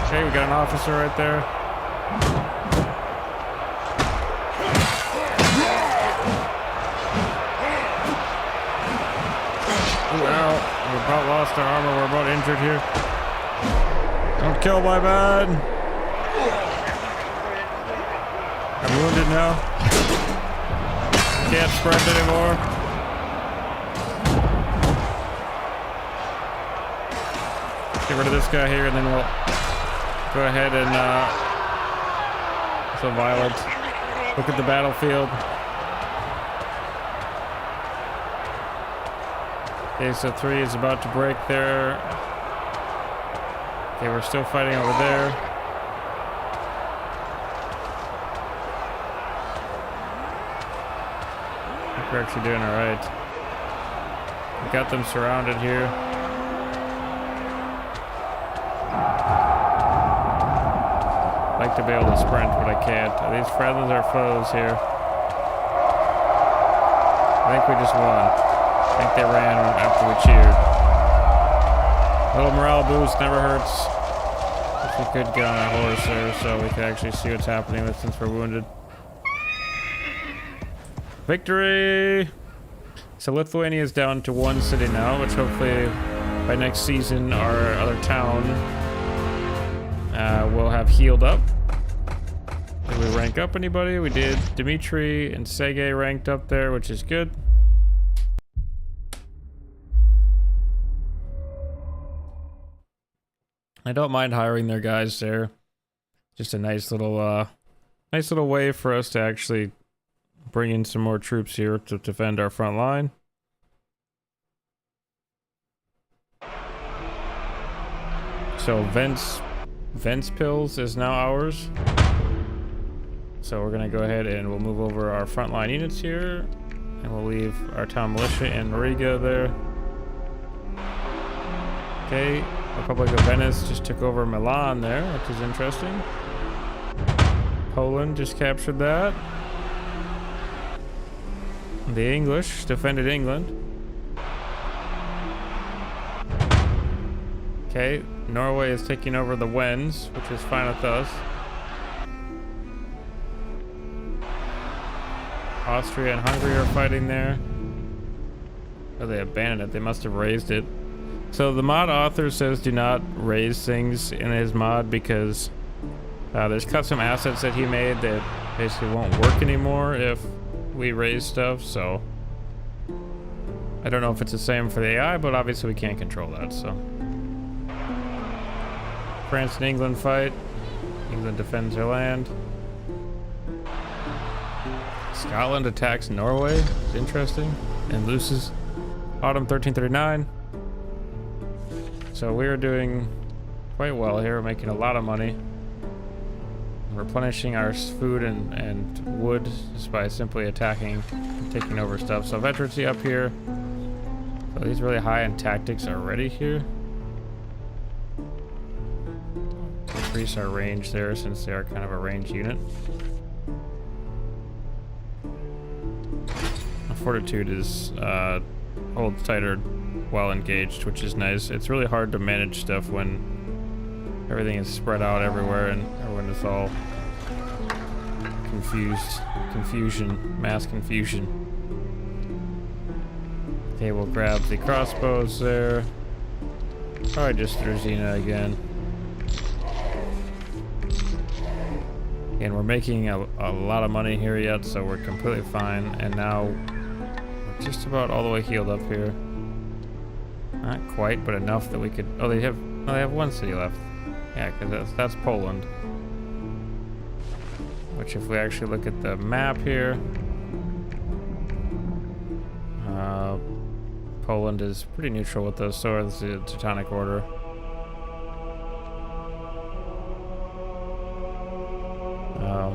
Okay, we got an officer right there. Ooh, ow. We about lost our armor. We're about injured here. Don't kill my man. I'm wounded now. Can't sprint anymore. Get rid of this guy here, and then we'll go ahead and so violent. Look at the battlefield. Okay, so 3 is about to break there. Okay, we're still fighting over there. I think we're actually doing alright. We got them surrounded here. I'd like to be able to sprint, but I can't. Are these friends or foes here? I think we just won. I think they ran after we cheered. A little morale boost never hurts. If we could get on our horse there so we could actually see what's happening with since we're wounded. Victory! So Lithuania is down to 1 city now, which hopefully by next season our other town will have healed up. Did we rank up anybody? We did. Dmitry and Sergei ranked up there, which is good. I don't mind hiring their guys there. Just a nice little way for us to actually bring in some more troops here to defend our front line. So Ventspils is now ours. So we're gonna go ahead and we'll move over our frontline units here, and we'll leave our town militia in Riga there. Okay, Republic of Venice just took over Milan there, which is interesting. Poland just captured that. The English defended England. Okay, Norway is taking over the Wends, which is fine with us. Austria and Hungary are fighting there. Oh, they abandoned it. They must have raised it. So the mod author says do not raise things in his mod because there's custom assets that he made that basically won't work anymore if we raise stuff. So I don't know if it's the same for the AI, but obviously we can't control that. So France and England fight. England defends their land. Scotland attacks Norway. It's interesting. And loses. Autumn 1339. So we're doing quite well here. We're making a lot of money. Replenishing our food and wood just by simply attacking and taking over stuff. So veterancy up here. So these really high end tactics are ready here. Increase our range there since they are kind of a range unit. Fortitude is holds tighter while engaged, which is nice. It's really hard to manage stuff when everything is spread out everywhere and when it's all mass confusion. Okay, we'll grab the crossbows there. Probably just Druzina again. And we're making a lot of money here yet, so we're completely fine. And now we're just about all the way healed up here. Not quite, but enough that we could. Oh, they have 1 city left. Yeah, because that's Poland. Which, if we actually look at the map here, Poland is pretty neutral with those. So is the Teutonic Order.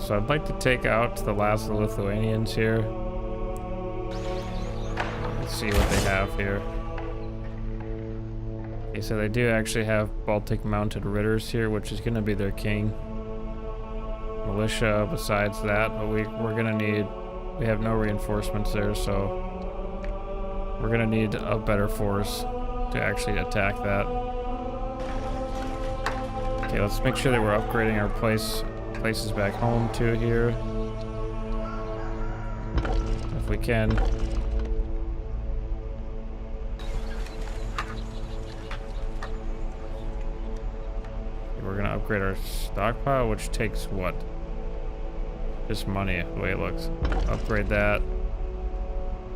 So I'd like to take out the last of the Lithuanians here. Let's see what they have here. Okay, so they do actually have Baltic mounted ritters here, which is going to be their king. Militia besides that, but we're going to need... We have no reinforcements there, so we're going to need a better force to actually attack that. Okay, let's make sure that we're upgrading our places back home too here, if we can. We're gonna upgrade our stockpile, which takes what? Just money, the way it looks. Upgrade that.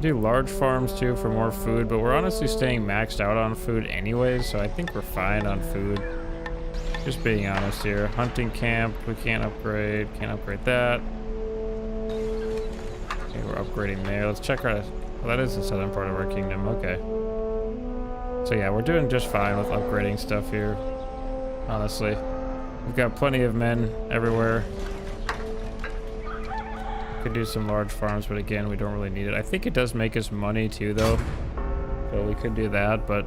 Do large farms too for more food, but we're honestly staying maxed out on food anyways, so I think we're fine on food. Just being honest here. Hunting camp, we can't upgrade that. Okay, we're upgrading there. Let's check our... Well, that is the southern part of our kingdom, okay. So yeah, we're doing just fine with upgrading stuff here, honestly. We've got plenty of men everywhere. Could do some large farms, but again, we don't really need it. I think it does make us money too, though. So we could do that, but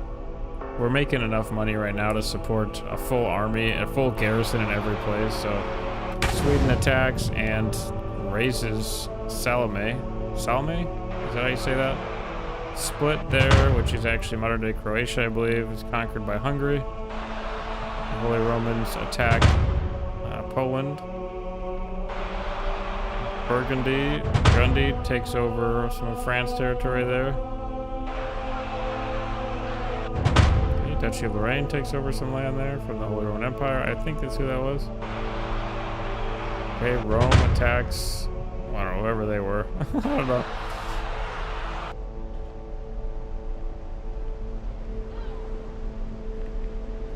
we're making enough money right now to support a full army, a full garrison in every place. So Sweden attacks and raises Salome. Salome? Is that how you say that? Split there, which is actually modern day Croatia, I believe, is conquered by Hungary. The Holy Romans attack Poland. Burgundy takes over some of France territory there. The Duchy of Lorraine takes over some land there from the Holy Roman Empire. I think that's who that was. Okay, Rome attacks, I don't know, whoever they were. I don't know.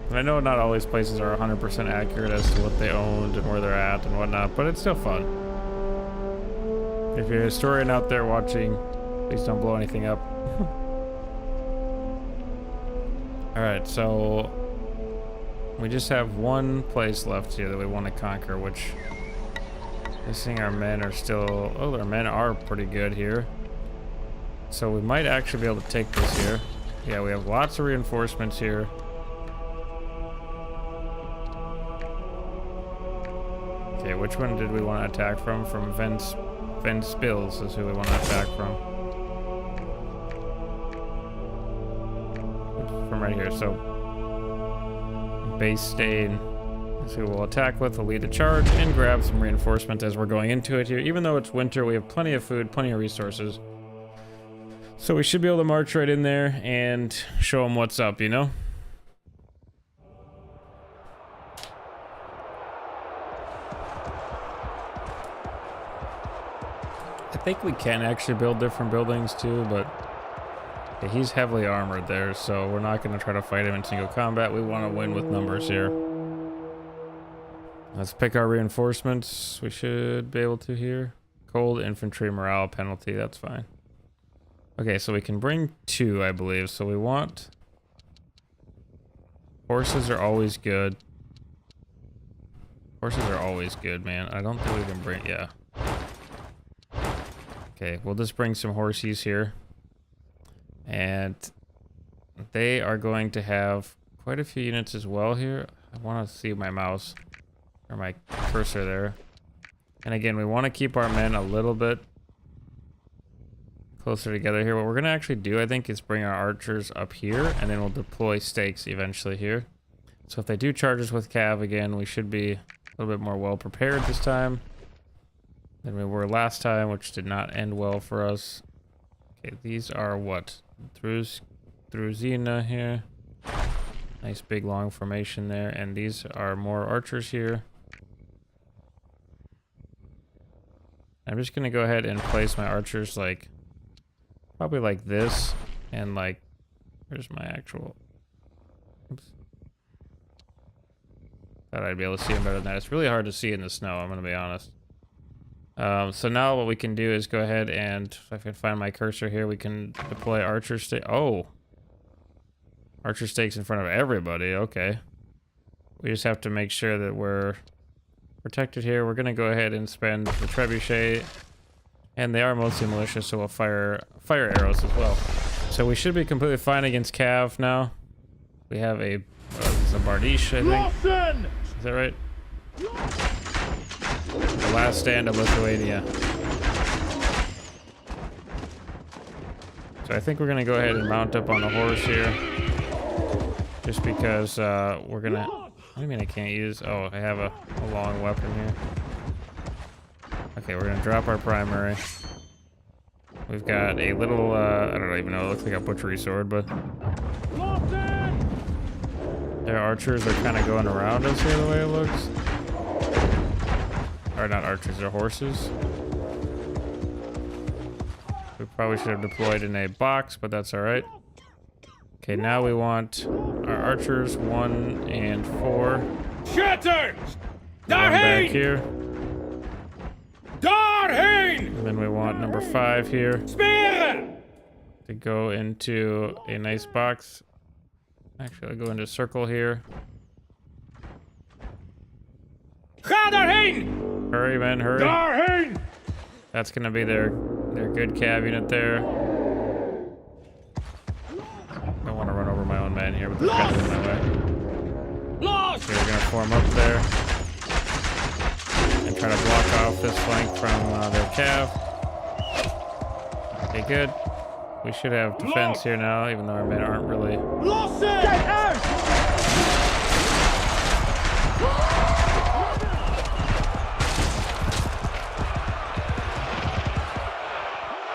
And I know not all these places are 100% accurate as to what they owned and where they're at and whatnot, but it's still fun. If you're a historian out there watching, please don't blow anything up. Alright, so we just have one place left here that we want to conquer, which missing our men are still... Oh, our men are pretty good here. So we might actually be able to take this here. Yeah, we have lots of reinforcements here. Okay, which one did we want to attack from? From Ventspils is who we want to attack from. From right here, so Baystain is who we'll attack with. We'll lead the charge and grab some reinforcements as we're going into it here. Even though it's winter, we have plenty of food, plenty of resources. So we should be able to march right in there and show them what's up, you know? I think we can actually build different buildings too, but yeah, he's heavily armored there, so we're not going to try to fight him in single combat. We want to win with numbers here. Let's pick our reinforcements. We should be able to here. Cold infantry morale penalty, that's fine. Okay, so we can bring 2, I believe. So we want... Horses are always good. Horses are always good, man. I don't think we can bring... Yeah. Okay, we'll just bring some horses here. And they are going to have quite a few units as well here. I want to see my mouse or my cursor there. And again, we want to keep our men a little bit closer together here. What we're going to actually do, I think, is bring our archers up here, and then we'll deploy stakes eventually here. So if they do charge us with cav again, we should be a little bit more well prepared this time than we were last time, which did not end well for us. Okay, these are what? Druzina here. Nice big long formation there. And these are more archers here. I'm just gonna go ahead and place my archers like, probably like this, and like, where's my actual, oops. Thought I'd be able to see them better than that. It's really hard to see in the snow, I'm gonna be honest. So now what we can do is go ahead and, if I can find my cursor here, we can deploy archer stake. Oh! Archer stakes in front of everybody, okay. We just have to make sure that we're protected here. We're gonna go ahead and spend the trebuchet, and they are mostly militia, so we'll fire arrows as well. So we should be completely fine against cav now. We have a Bardiche, I think. Lawson! Is that right? The last stand of Lithuania. So I think we're gonna go ahead and mount up on the horse here, just because we're gonna. What do you mean I can't use? Oh, I have a long weapon here. Okay, we're gonna drop our primary. We've got a little, I don't even know, it looks like a butchery sword, but their archers are kind of going around us here the way it looks. Or not archers, they're horses. We probably should have deployed in a box, but that's alright. Okay, now we want our archers 1 and 4. Shattered! Back here. Darhane! And then we want number 5 here Spear! to go into a nice box. Actually, I'll go into circle here. Ga daarheen! Hurry, man, hurry. Daarheen! That's gonna be their good cav unit there. Don't want to run over my own man here, but they're kind of in my way. Los! So we're gonna form up there and try to block off this flank from their cav. Okay, good. We should have defense here now, even though our men aren't really. Lossen! Kijk uit!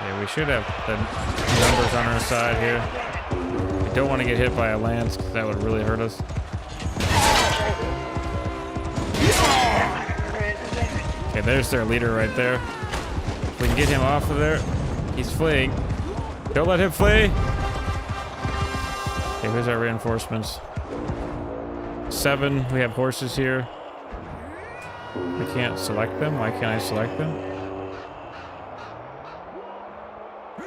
Yeah, we should have the numbers on our side here. We don't want to get hit by a lance, because that would really hurt us. Okay, there's their leader right there. If we can get him off of there. He's fleeing. Don't let him flee. Okay, here's our reinforcements. 7. We have horses here. I can't select them. Why can't I select them?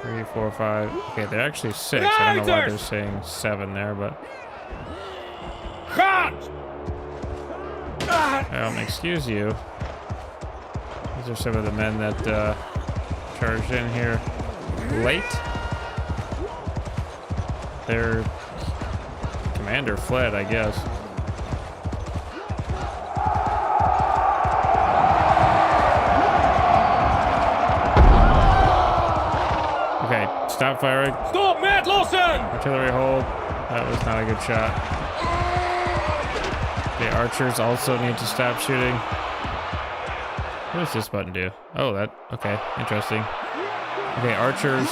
3, 4, 5. Okay, they're actually 6. I don't know why they're saying 7 there, but. Gaat! Excuse you. These are some of the men that charged in here late. Their commander fled, I guess. Okay, stop firing. Stop met Lossen! Artillery hold. That was not a good shot. The archers also need to stop shooting. What does this button do? Oh, that. Okay, interesting. Okay, archers.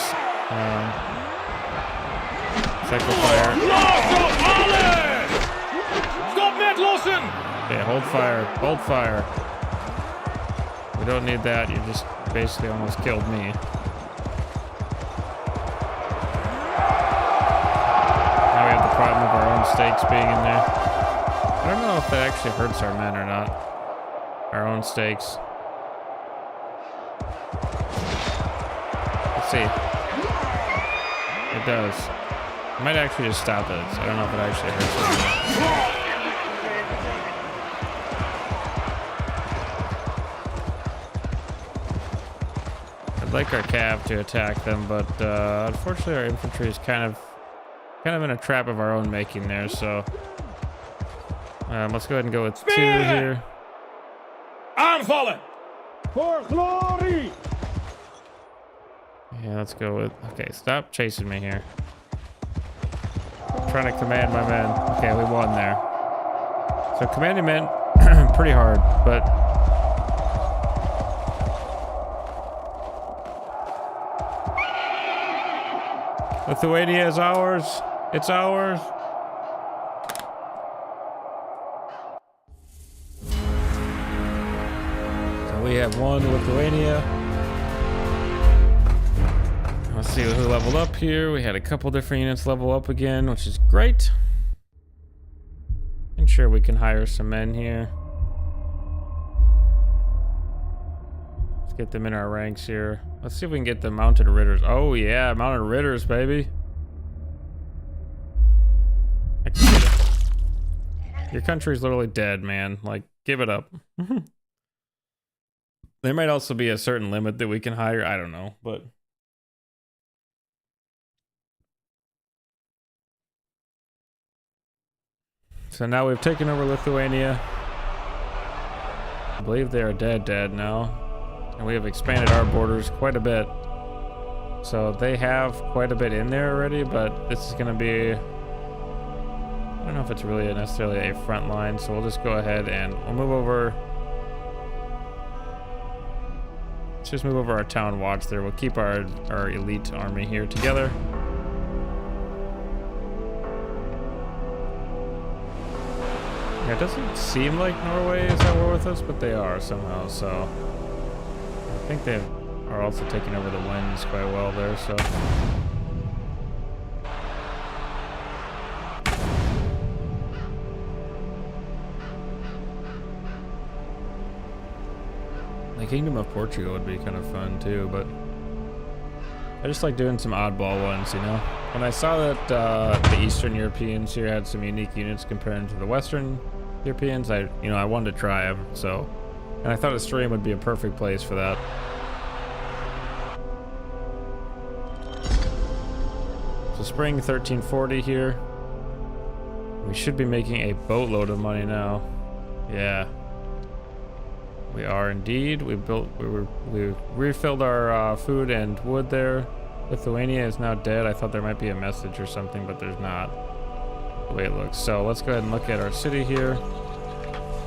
Cycle fire. Stop met Lossen! Okay, hold fire. Hold fire. We don't need that. You just basically almost killed me. Now we have the problem of our own stakes being in there. I don't know if that actually hurts our men or not. Our own stakes. Let's see. It does. I might actually just stop it. So I don't know if it actually hurts us or not. I'd like our cav to attack them, but unfortunately our infantry is kind of in a trap of our own making there, so let's go ahead and go with 2 here. Aanvallen! For glory! Yeah, let's go with. Okay, stop chasing me here. I'm trying to command my men. Okay, we won there. So commanding men, pretty hard, but. Lithuania is ours. It's ours. So we have won Lithuania. Let's see who leveled up here. We had a couple different units level up again, which is great. I'm sure we can hire some men here. Let's get them in our ranks here. Let's see if we can get the mounted ritters. Oh yeah, mounted ritters, baby. I can get it. Your country's literally dead, man. Like, give it up. There might also be a certain limit that we can hire. I don't know, but. So now we've taken over Lithuania. I believe they are dead now. And we have expanded our borders quite a bit. So they have quite a bit in there already, but this is going to be... I don't know if it's really necessarily a front line, so we'll just go ahead and we'll move over... Let's just move over our town watch there. We'll keep our elite army here together. Yeah, it doesn't seem like Norway is at war with us, but they are somehow, so... I think they are also taking over the winds quite well there, so... The Kingdom of Portugal would be kind of fun too, but... I just like doing some oddball ones, you know? When I saw that the Eastern Europeans here had some unique units compared to the Western Europeans, I wanted to try them, so... And I thought a stream would be a perfect place for that. So spring 1340 here. We should be making a boatload of money now. Yeah. We are indeed. We refilled our food and wood there. Lithuania is now dead. I thought there might be a message or something, but there's not. The way it looks. So let's go ahead and look at our city here.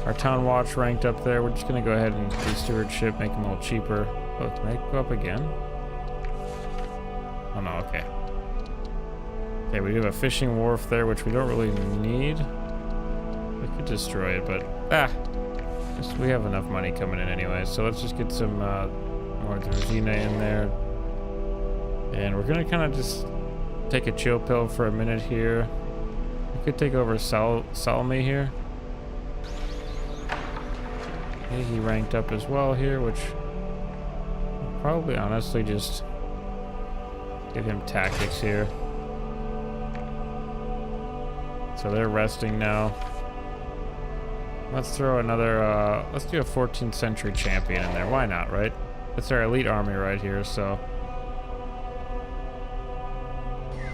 Our town watch ranked up there. We're just gonna go ahead and do stewardship, make them a little cheaper. Oh, can I go up again? Oh no, okay. Okay, we do have a fishing wharf there, which we don't really need. We could destroy it, but we have enough money coming in anyway. So let's just get some more Drzina in there. And we're gonna kind of just take a chill pill for a minute here. We could take over Salmi here. Okay, he ranked up as well here, which I'll probably honestly just give him tactics here. So they're resting now. Let's throw another, let's do a 14th century champion in there. Why not, right? It's our elite army right here, so.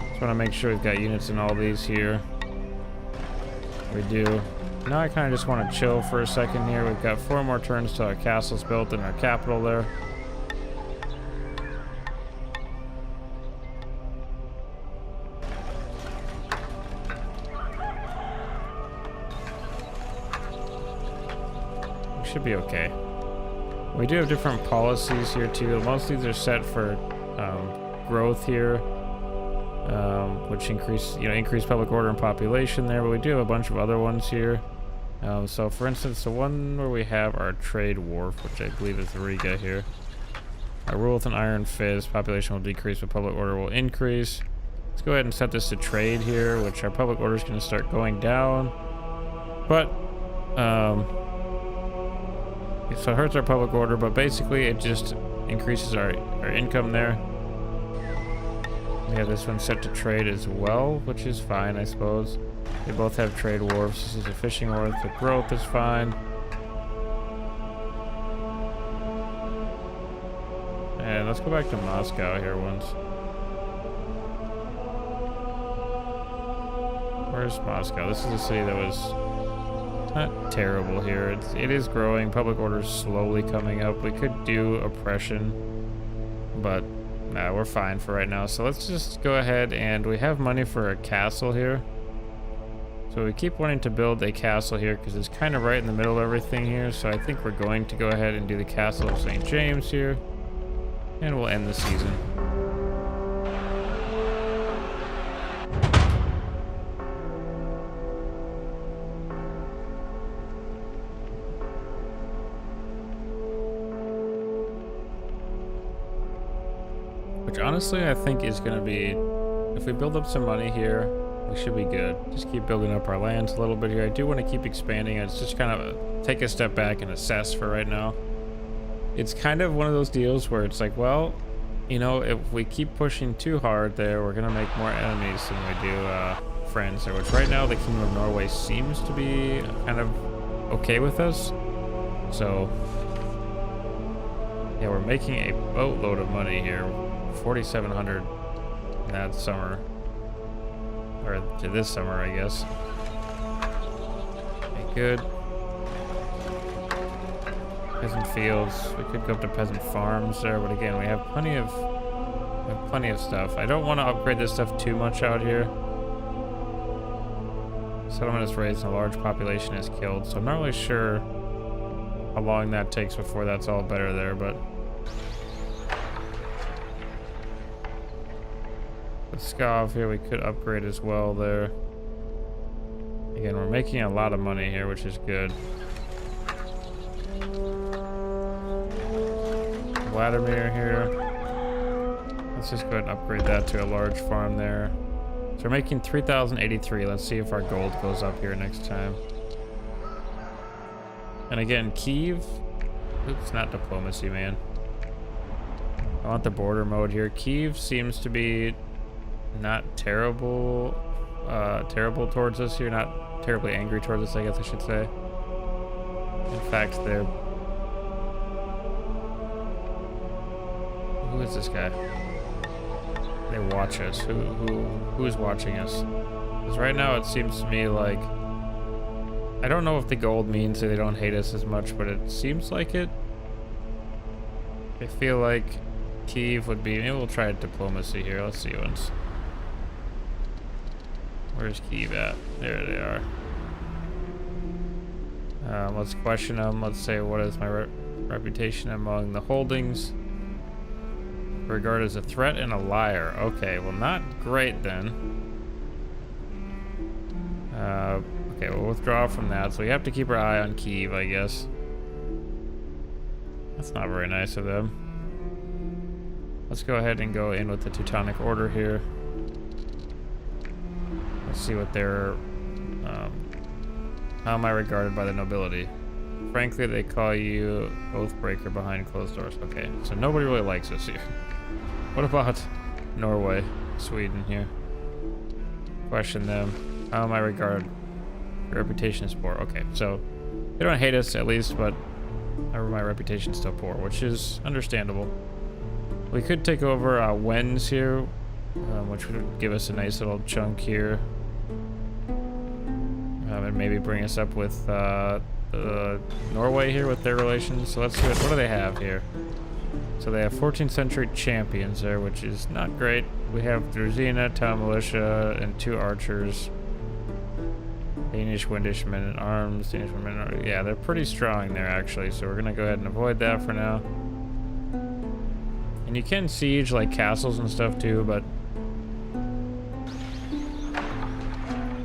Just want to make sure we've got units in all these here. We do. Now I kind of just want to chill for a second here. We've got 4 more turns till our castle's built and our capital there. Should be okay. We do have different policies here too. Most of these are set for growth here, which increase public order and population there. But we do have a bunch of other ones here. So for instance, the one where we have our trade wharf, which I believe is Riga here. Our rule with an iron fist, population will decrease, but public order will increase. Let's go ahead and set this to trade here, which our public order is going to start going down. But so it hurts our public order, but basically it just increases our income there. We have this one set to trade as well, which is fine, I suppose. They both have trade wharfs. This is a fishing wharf. The growth is fine. And let's go back to Moscow here once. Where's Moscow? This is a city that was not terrible here. It is growing. Public order is slowly coming up. We could do oppression, but nah, we're fine for right now. So let's just go ahead, and we have money for a castle here. So we keep wanting to build a castle here because it's kind of right in the middle of everything here. So I think we're going to go ahead and do the Castle of St. James here, and we'll end the season. Which honestly I think is going to be, if we build up some money here, we should be good. Just keep building up our lands a little bit here. I do want to keep expanding. It's just kind of take a step back and assess for right now. It's kind of one of those deals where it's like, well, you know, if we keep pushing too hard there, we're going to make more enemies than we do friends there, which right now the Kingdom of Norway seems to be kind of okay with us. So yeah, we're making a boatload of money here. 4,700 that summer, or to this summer, I guess. Okay, good. Peasant fields. We could go up to peasant farms there, but again, we have plenty of stuff. I don't want to upgrade this stuff too much out here. Settlement is raised and a large population is killed, so I'm not really sure how long that takes before that's all better there, but with Pskov here, we could upgrade as well there. Again, we're making a lot of money here, which is good. Vladimir here. Let's just go ahead and upgrade that to a large farm there. So we're making 3,083. Let's see if our gold goes up here next time. And again, Kyiv. Oops, not diplomacy, man. I want the border mode here. Kyiv seems to be not terrible towards us here, not terribly angry towards us, I guess I should say. In fact, they're... Who is this guy? They watch us. Who is watching us? Because right now it seems to me like... I don't know if the gold means that they don't hate us as much, but it seems like it. I feel like Kyiv would be... Maybe we'll try diplomacy here. Let's see once. Where's Kyiv at? There they are. Let's question them. Let's say, what is my reputation among the holdings? Regarded as a threat and a liar. Okay, well, not great then. Okay, we'll withdraw from that. So we have to keep our eye on Kyiv, I guess. That's not very nice of them. Let's go ahead and go in with the Teutonic Order here. Let's see what they're... how am I regarded by the nobility? Frankly, they call you Oathbreaker behind closed doors. Okay, so nobody really likes us here. What about Norway, Sweden here? Question them. How am I regarded? Your reputation is poor. Okay, so they don't hate us at least, but my reputation is still poor, which is understandable. We could take over Wens here, which would give us a nice little chunk here. And maybe bring us up with Norway here with their relations. So let's see what do they have here. So they have 14th century champions there, which is not great. We have Druzina, town militia, and 2 archers. Danish, Windish men at arms. Danish men, yeah, they're pretty strong there actually. So we're gonna go ahead and avoid that for now. And you can siege like castles and stuff too, but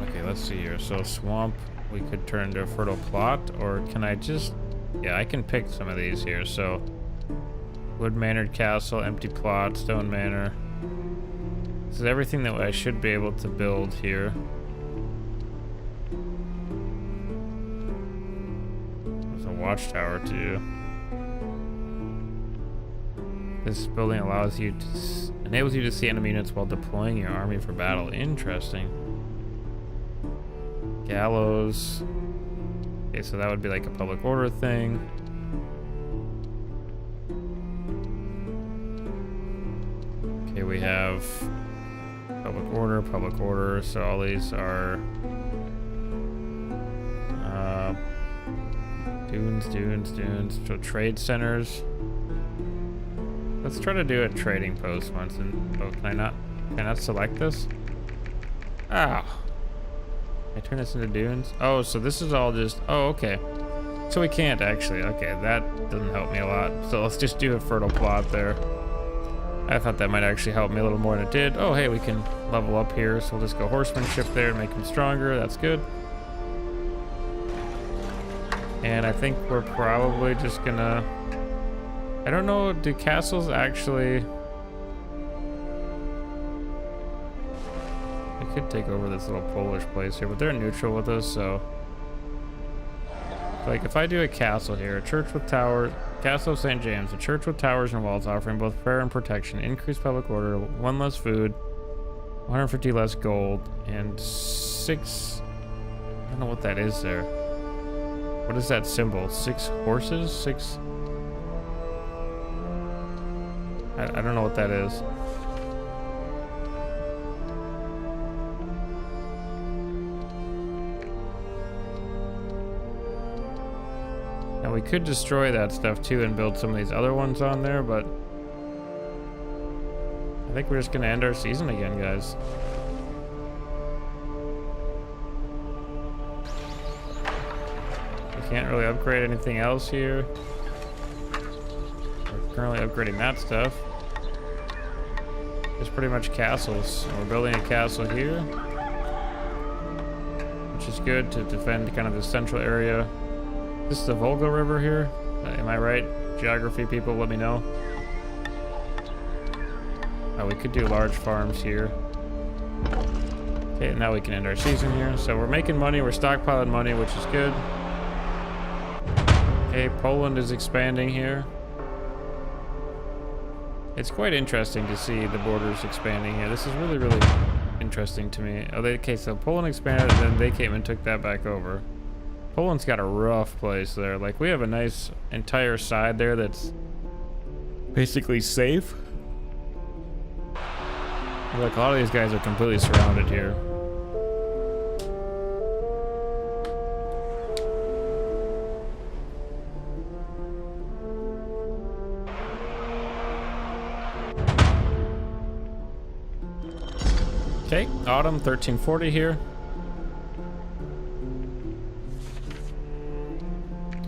okay, let's see here. So swamp, we could turn to a fertile plot, or can I just? Yeah, I can pick some of these here. So. Wood Manor Castle, empty plot, stone manor. This is everything that I should be able to build here. There's a watchtower too. This building enables you to see enemy units while deploying your army for battle. Interesting. Gallows. Okay, so that would be like a public order thing. Okay, we have public order, so all these are dunes, so trade centers. Let's try to do a trading post once, and oh, can I not select this? Ah, I turn this into dunes. Oh, so this is all just, oh, okay. So we can't actually, okay, that doesn't help me a lot. So let's just do a fertile plot there. I thought that might actually help me a little more than it did. Oh, hey, we can level up here, so we'll just go horsemanship there and make them stronger. That's good. And I think we're probably just gonna... I don't know, do castles actually... I could take over this little Polish place here, but they're neutral with us, so... Like, if I do a castle here, a church with towers... Castle of St. James, a church with towers and walls offering both prayer and protection, increased public order, 1 less food, 150 less gold, and 6... I don't know what that is there. What is that symbol? 6 horses? 6... I don't know what that is. Now we could destroy that stuff too and build some of these other ones on there, but I think we're just gonna end our season again, guys. We can't really upgrade anything else here. We're currently upgrading that stuff. It's pretty much castles. And we're building a castle here, which is good to defend kind of the central area. This is the Volga River here. Am I right? Geography people, let me know. Oh, we could do large farms here. Okay, now we can end our season here. So we're making money, we're stockpiling money, which is good. Okay, Poland is expanding here. It's quite interesting to see the borders expanding here. This is really, really interesting to me. Oh, okay, so Poland expanded, and then they came and took that back over. Poland's got a rough place there. Like, we have a nice entire side there that's basically safe. Like, a lot of these guys are completely surrounded here. Okay, autumn 1340 here.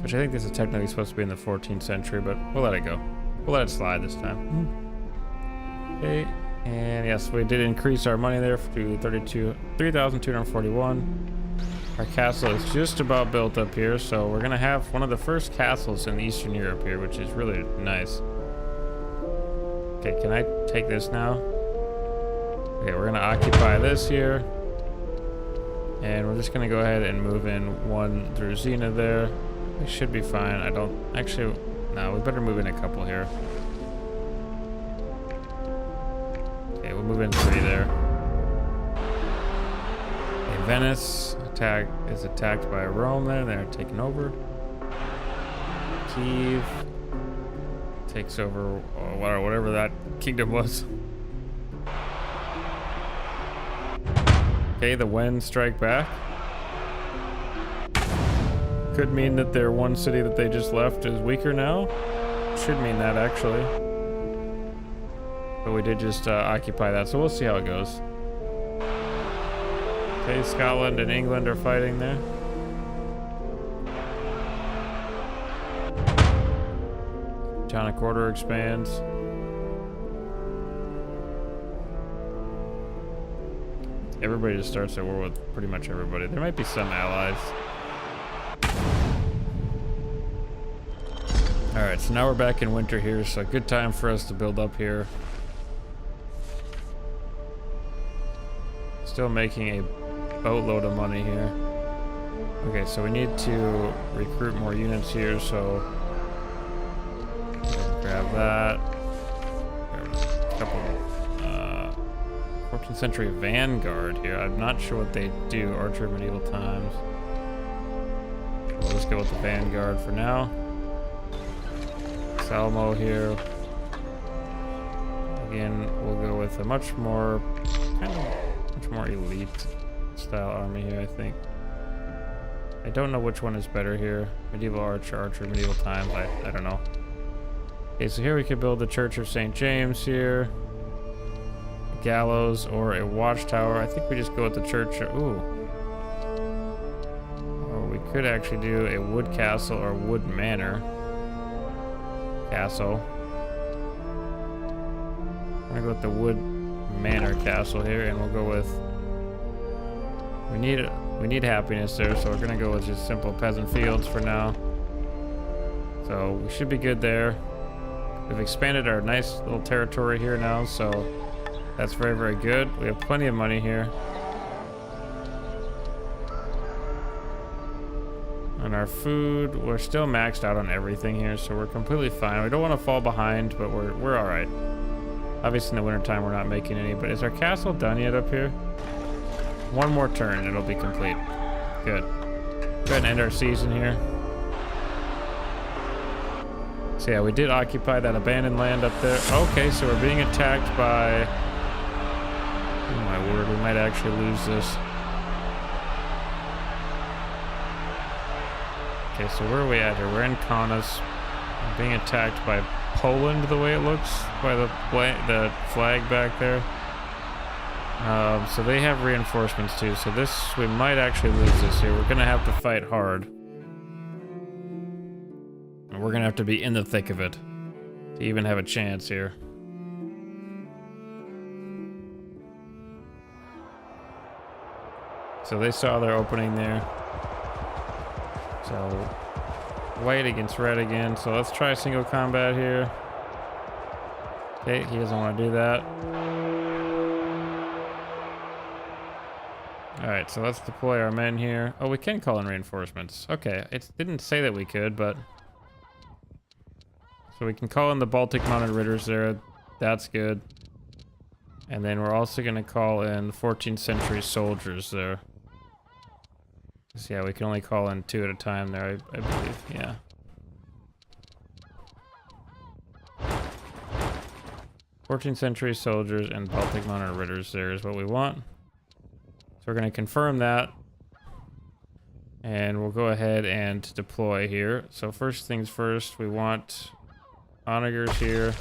Which I think this is technically supposed to be in the 14th century, but we'll let it go. We'll let it slide this time. Okay, and yes, we did increase our money there to 3,241. Our castle is just about built up here, so we're gonna have one of the first castles in Eastern Europe here, which is really nice. Okay, can I take this now? Okay, we're gonna occupy this here. And we're just gonna go ahead and move in one through Zena there. We should be fine. I don't actually, no, we better move in a couple here. Okay, we'll move in 3 there. Okay, Venice is attacked by Rome there. They're taking over. Kiev takes over whatever that kingdom was. Okay, the Wen strike back. Could mean that their one city that they just left is weaker now. Should mean that, actually. But we did just occupy that, so we'll see how it goes. Okay, Scotland and England are fighting there. Teutonic Order expands. Everybody just starts at war with pretty much everybody. There might be some allies. Alright, so now we're back in winter here, so good time for us to build up here. Still making a boatload of money here. Okay, so we need to recruit more units here, so grab that. Grab a couple 14th century vanguard here. I'm not sure what they do. Archer medieval times. We'll just go with the vanguard for now. Salmo here. Again, we'll go with a much more elite style army here, I think. I don't know which one is better here. Medieval archer, medieval times. I don't know. Okay, so here we could build the Church of St. James here. Gallows or a watchtower. I think we just go with the church. Ooh. Or we could actually do a wood castle or wood manor castle. I'm gonna go with the wood manor castle here, and we'll go with. We need happiness there, so we're gonna go with just simple peasant fields for now. So we should be good there. We've expanded our nice little territory here now, so. That's very, very good. We have plenty of money here. And our food, we're still maxed out on everything here, so we're completely fine. We don't want to fall behind, but we're all right. Obviously, in the wintertime, we're not making any. But is our castle done yet up here? One more turn, it'll be complete. Good. Go ahead and end our season here. So yeah, we did occupy that abandoned land up there. Okay, so we're being attacked by... Oh my word, we might actually lose this. Okay, so where are we at here? We're in Kaunas. We're being attacked by Poland, the way it looks, by the flag back there. So they have reinforcements too, so this, we might actually lose this here. We're gonna have to fight hard. And we're gonna have to be in the thick of it to even have a chance here. So they saw their opening there. So white against red again. So let's try single combat here. Okay, he doesn't want to do that. Alright, so let's deploy our men here. Oh, we can call in reinforcements. Okay, it didn't say that we could, but... So we can call in the Baltic Mounted Ritters there. That's good. And then we're also going to call in 14th century soldiers there. So yeah, we can only call in 2 at a time there, I believe. Yeah. '14th century soldiers and Baltic Minor Ritters there is what we want. So we're going to confirm that. And we'll go ahead and deploy here. So first things first, we want onagers here.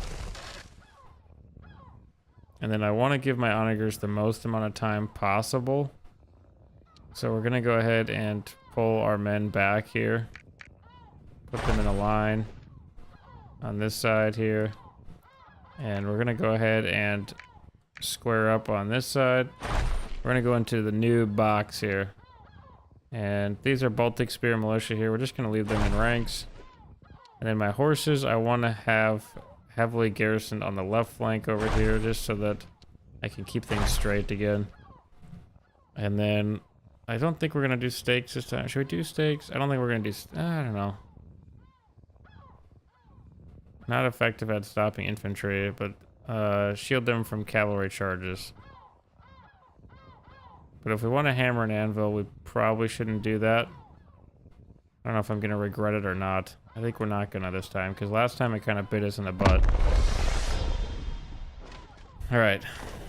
And then I want to give my onagers the most amount of time possible. So we're going to go ahead and pull our men back here. Put them in a line on this side here. And we're going to go ahead and square up on this side. We're going to go into the new box here. And these are Baltic Spear Militia here. We're just going to leave them in ranks. And then my horses, I want to have heavily garrisoned on the left flank over here, just so that I can keep things straight again. And then I don't think we're going to do stakes this time. Should we do stakes? I don't think we're going to do... I don't know. Not effective at stopping infantry, but shield them from cavalry charges. But if we want to hammer an anvil, we probably shouldn't do that. I don't know if I'm going to regret it or not. I think we're not going to this time, because last time it kind of bit us in the butt. Alright,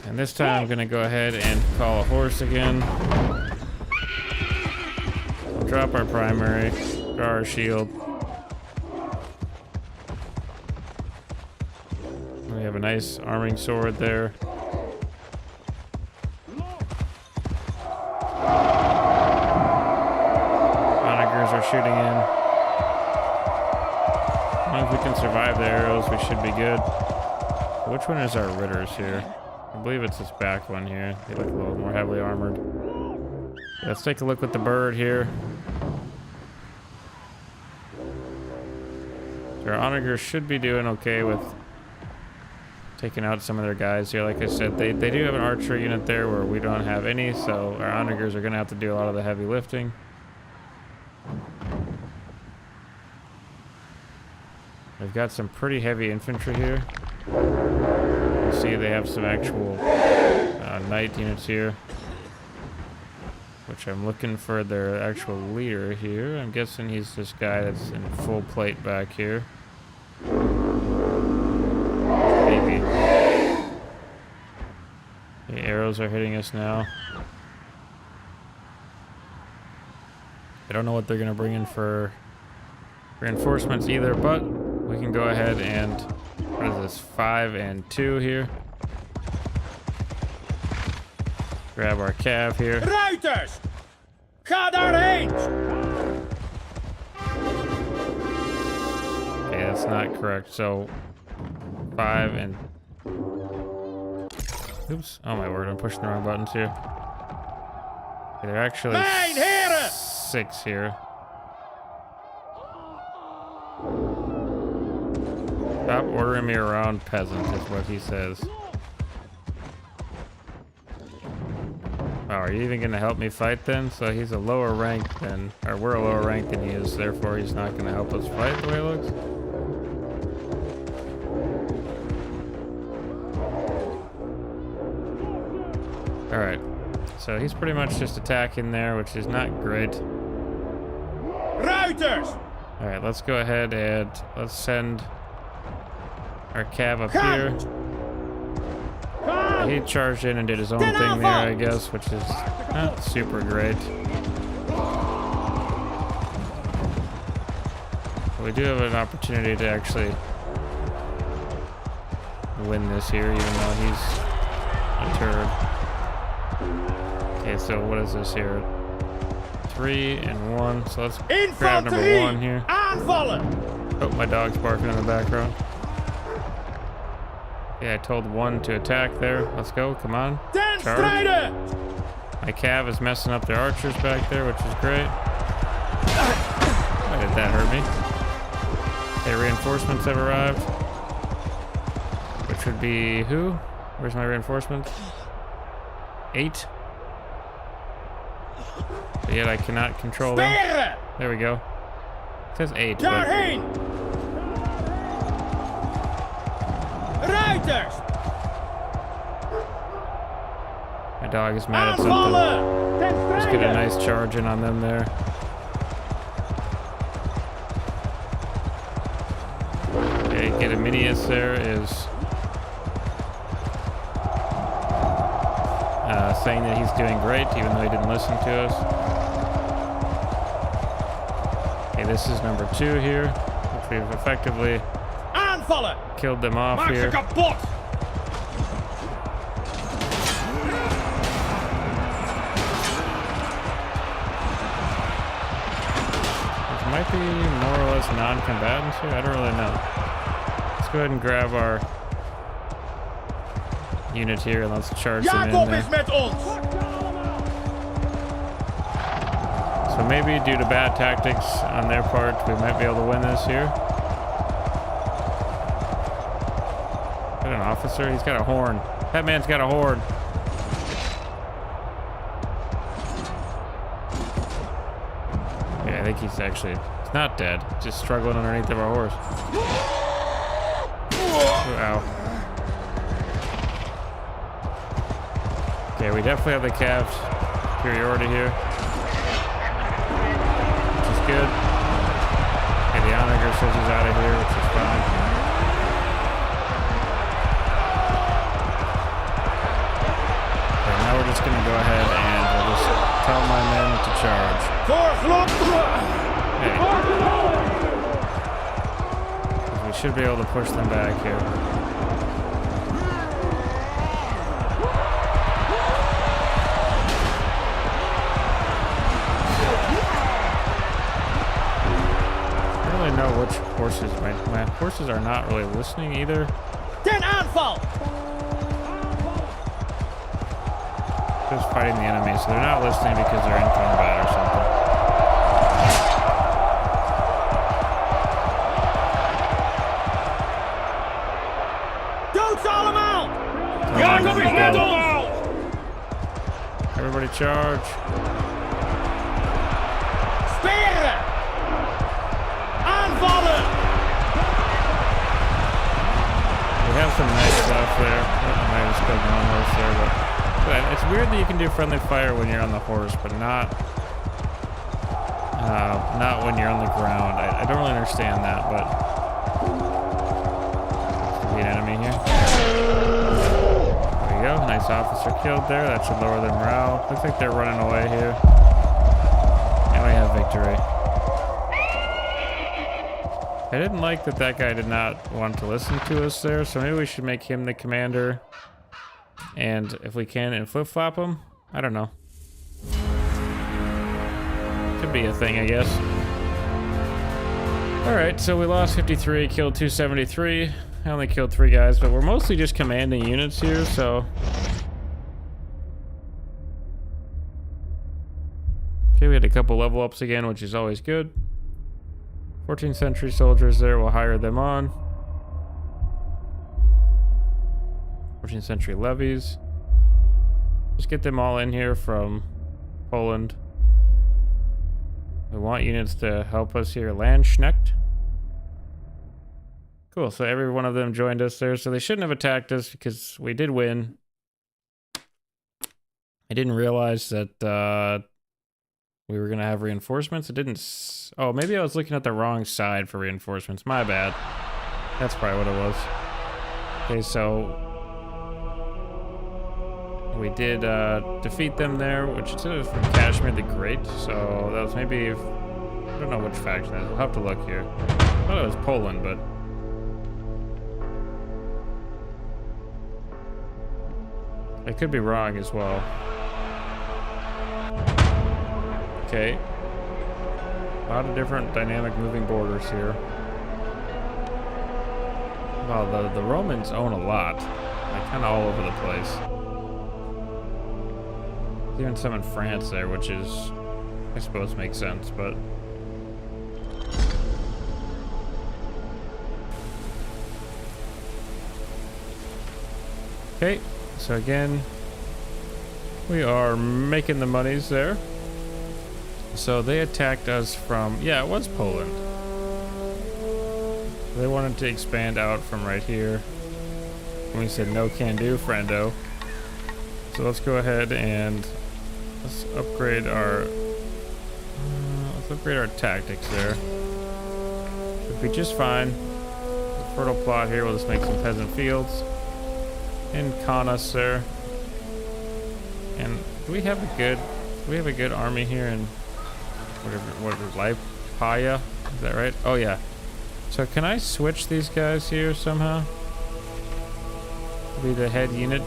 and this time I'm going to go ahead and call a horse again. Drop our primary, draw our shield. We have a nice arming sword there. Onagers are shooting in. As long as we can survive the arrows, we should be good. Which one is our Ritters here? I believe it's this back one here. They look a little more heavily armored. Let's take a look with the bird here. So our onagers should be doing okay with taking out some of their guys here. Like I said, they do have an archery unit there where we don't have any, so our onagers are going to have to do a lot of the heavy lifting. They've got some pretty heavy infantry here. You see they have some actual knight units here, which I'm looking for their actual leader here. I'm guessing he's this guy that's in full plate back here. Maybe. The arrows are hitting us now. I don't know what they're going to bring in for reinforcements either, but we can go ahead and, what is this, 5 and 2 here. Grab our cav here. Ruiters! Ga daarheen! Okay, that's not correct. So 5 and... Oops. Oh my word, I'm pushing the wrong buttons here. Okay, they're actually Mijn heren! 6 here. Stop ordering me around, peasant, is what he says. Oh, are you even going to help me fight then? So he's a lower rank than, or we're a lower rank than he is, therefore he's not going to help us fight the way it looks. Alright, so he's pretty much just attacking there, which is not great. Ruiters! Alright, let's go ahead and let's send our cav up here. He charged in and did his own thing there, I guess, which is not super great. But we do have an opportunity to actually win this here, even though he's a turd. Okay, so what is this here? 3 and 1. So let's grab number 1 here. Aanvallen! Oh, my dog's barking in the background. Yeah, I told 1 to attack there. Let's go, come on. Ten Charge. strijden! My cav is messing up their archers back there, which is great. Why did that hurt me? Okay, reinforcements have arrived. Which would be who? Where's my reinforcements? 8. But yet I cannot control them. Speren! There we go. It says 8. But Daarheen! Ruiters! My dog is mad at something. Aanvallen! Ten Let's get a strijde! nice charge in on them there. Okay, Gediminius there is saying that he's doing great, even though he didn't listen to us. Okay, this is number 2 here, which we've effectively Aanvallen! killed them off Maak ze here. kapot! These might be more or less non-combatants here. I don't really know. Let's go ahead and grab our unit here and let's charge them in Jacob there. is met ons! So maybe due to bad tactics on their part, we might be able to win this here. Got an officer? He's got a horn. That man's got a horn. Yeah, I think he's not dead. Just struggling underneath of our horse. Ooh, ow. Okay, we definitely have the Cavs superiority here. Good. Okay, the Onager says he's out of here, which is fine. Okay, now we're just gonna go ahead and we'll just tell my men to charge. Hey. We should be able to push them back here. Know which horses. My horses are not really listening either. Ten aanval! Just fighting the enemy, so they're not listening because they're in combat or something. Dood ze allemaal! Jacob is met ons! Everybody charge. Speren! Aanvallen! We have some nice stuff there. I might have spilled my own horse there, but it's weird that you can do friendly fire when you're on the horse, but not when you're on the ground. I don't really understand that, but could be an enemy here. There we go. Nice officer killed there. That should lower their morale. Looks like they're running away here. And we have victory. I didn't like that guy did not want to listen to us there, so maybe we should make him the commander. And if we can, and flip-flop him? I don't know. Could be a thing, I guess. Alright, so we lost 53, killed 273. I only killed 3 guys, but we're mostly just commanding units here, so... Okay, we had a couple level ups again, which is always good. 14th century soldiers there, we'll hire them on. 14th century levies. Just get them all in here from Poland. We want units to help us here. Landsknecht. Cool, so every one of them joined us there, so they shouldn't have attacked us because we did win. I didn't realize that we were gonna have reinforcements. It didn't. Oh, maybe I was looking at the wrong side for reinforcements. My bad. That's probably what it was. Okay, so we did defeat them there, which is from Kashmir the Great. So that was maybe, I don't know which faction that is. We'll have to look here. I thought it was Poland, but I could be wrong as well. Okay. A lot of different dynamic moving borders here. Wow, the Romans own a lot. Like, kind of all over the place. There's even some in France there, which is, I suppose, makes sense, but... Okay, so again, we are making the monies there. So they attacked us from, yeah, it was Poland. They wanted to expand out from right here. And we said no can do, friendo. So let's go ahead and let's upgrade our tactics there. Should be just fine. The fertile plot here. We'll just make some peasant fields and con us there. And do we have a good army here in what is Lipaya? Is that right? Oh yeah. So can I switch these guys here somehow? Be the head unit.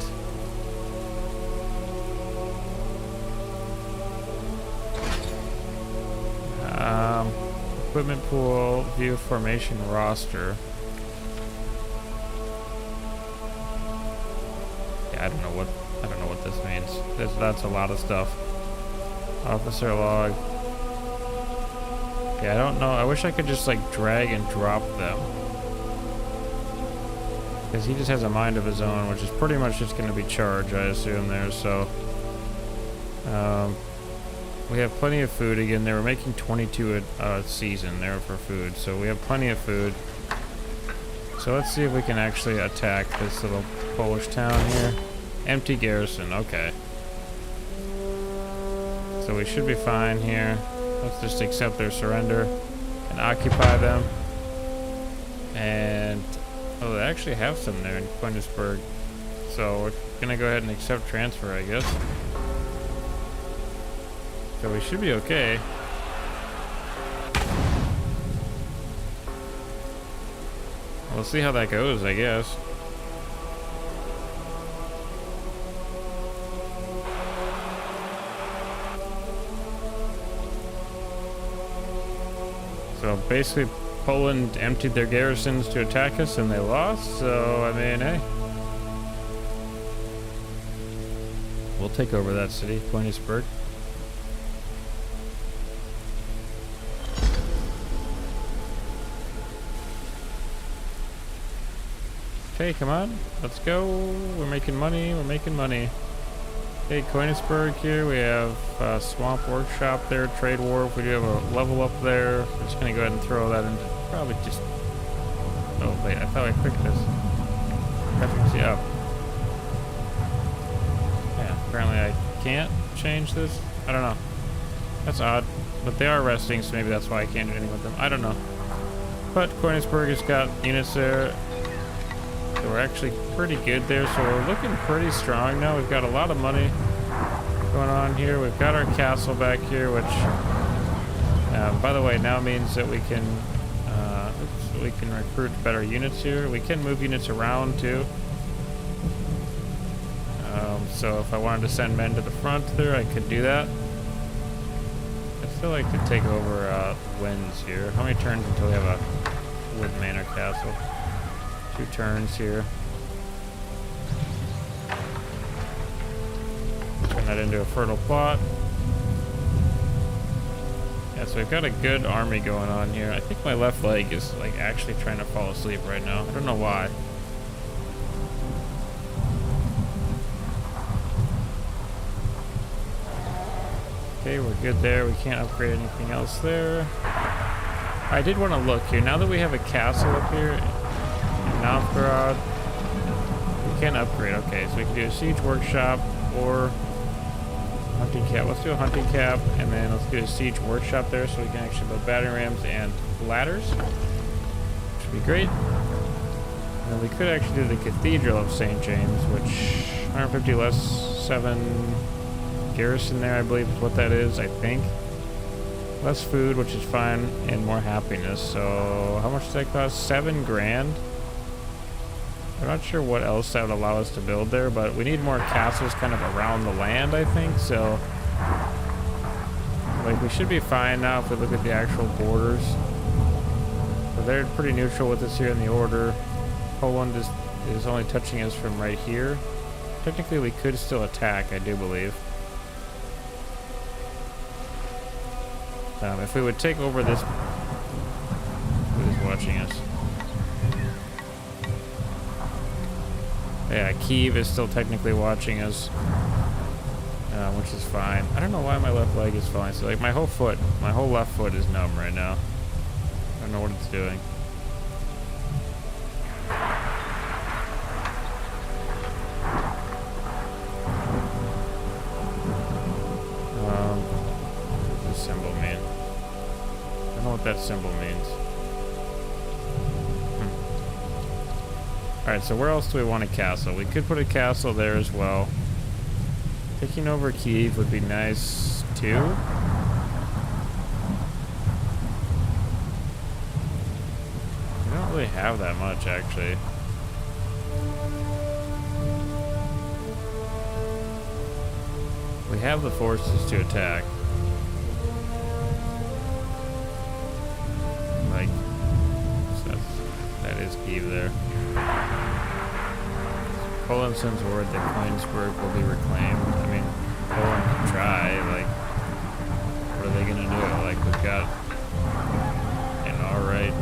Equipment pool, view formation roster. Yeah, I don't know what this means. That's a lot of stuff. Officer log. Yeah, I don't know. I wish I could just like drag and drop them. Because he just has a mind of his own, which is pretty much just going to be charge, I assume there. So, we have plenty of food again. They were making 22 a season there for food, so we have plenty of food. So let's see if we can actually attack this little Polish town here. Empty garrison, okay. So we should be fine here. Let's just accept their surrender and occupy them. And oh, they actually have some there in Königsberg. So we're gonna go ahead and accept transfer, I guess. So we should be okay. We'll see how that goes, I guess. So basically Poland emptied their garrisons to attack us and they lost, so I mean, hey. We'll take over that city, Königsberg. Okay, come on, let's go. We're making money, we're making money. Okay, Königsberg here, we have Swamp Workshop there, Trade Wharf, we do have a level up there. We're just gonna go ahead and throw that into, probably just, oh wait, I thought I clicked this. Efficiency up. Yeah, apparently I can't change this. I don't know. That's odd, but they are resting, so maybe that's why I can't do anything with them. I don't know. But Königsberg has got units there. So we're actually pretty good there, so we're looking pretty strong now. We've got a lot of money going on here. We've got our castle back here, which, by the way, now means that we can recruit better units here. We can move units around too. So if I wanted to send men to the front there, I could do that. I'd still like to take over Winds here. How many turns until we have a Wood Manor Castle? 2 turns here. Turn that into a fertile plot. Yeah, so we've got a good army going on here. I think my left leg is like actually trying to fall asleep right now. I don't know why. Okay, we're good there. We can't upgrade anything else there. I did want to look here. Now that we have a castle up here, Novgorod, we can upgrade. Okay, so we can do a siege workshop or hunting cap. Let's do a hunting cap, and then let's do a siege workshop there, so we can actually build battering rams and ladders. Should be great. And then we could actually do the Cathedral of St. James, which 150 less 7 garrison there, I believe is what that is. I think less food, which is fine, and more happiness. So how much does that cost? 7 grand. I'm not sure what else that would allow us to build there, but we need more castles kind of around the land, I think. So, like, we should be fine now if we look at the actual borders. So they're pretty neutral with us here in the order. Poland is only touching us from right here. Technically, we could still attack, I do believe. If we would take over this... Who's watching us? Yeah, Kyiv is still technically watching us, which is fine. I don't know why my left leg is falling. So, like, my whole left foot is numb right now. I don't know what it's doing. what that symbol means. Alright, so where else do we want a castle? We could put a castle there as well. Taking over Kyiv would be nice too. We don't really have that much actually. We have the forces to attack. Like, so that is Kyiv there. Poland sends word that Koenigsberg will be reclaimed. I mean, Poland can try. Like, what are they gonna do? Like, we've got an alright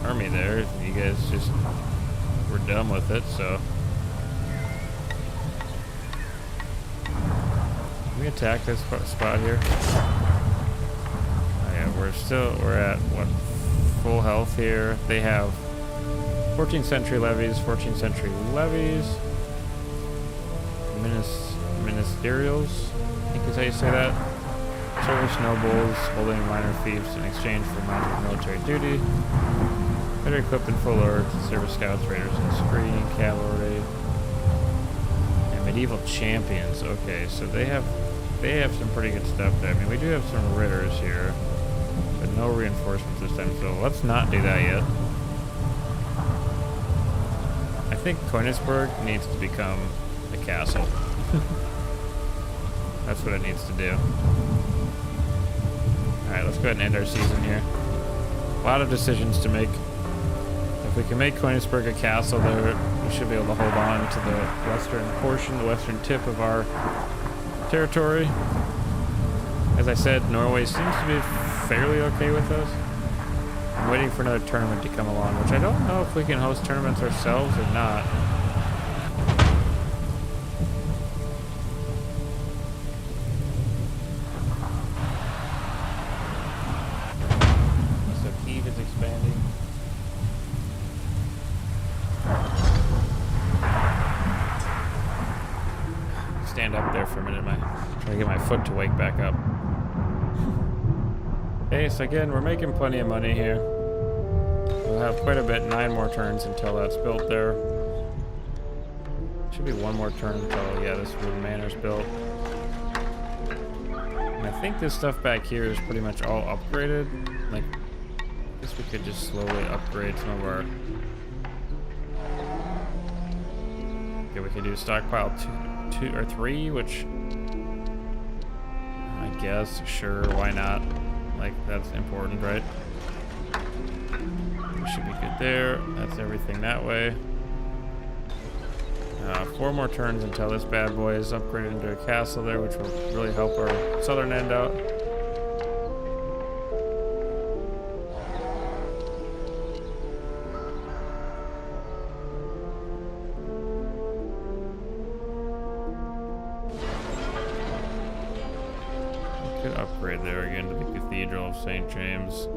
army there. You guys just were done with it, so. Can we attack this spot here? Oh yeah, we're at, what, full health here. They have 14th century levies, 14th century levies. Ministerials, I think is how you say that. Service nobles holding minor fiefs in exchange for minor military duty. Better equipped and full alert, service scouts, raiders, and screen, cavalry. And medieval champions. Okay, so they have some pretty good stuff there. I mean, we do have some ridders here, but no reinforcements this time, so let's not do that yet. I think Koenigsberg needs to become a castle. That's what it needs to do. Alright, let's go ahead and end our season here. A lot of decisions to make. If we can make Koenigsberg a castle there, we should be able to hold on to the western portion, the western tip of our territory. As I said, Norway seems to be fairly okay with us. I'm waiting for another tournament to come along, which I don't know if we can host tournaments ourselves or not. So Kyiv is expanding. Stand up there for a minute, try to get my foot to wake back up. Okay, so again, we're making plenty of money here. We'll have quite a bit, 9 more turns until that's built there. Should be 1 more turn until, yeah, this wooden manor's built. And I think this stuff back here is pretty much all upgraded. Like, I guess we could just slowly upgrade some of our... Okay, we could do stockpile 2 or 3, which... I guess, sure, why not? Like, that's important, right? We should be good there. That's everything that way. 4 more turns until this bad boy is upgraded into a castle there, which will really help our southern end out. Could upgrade there again to the Cathedral of St. James.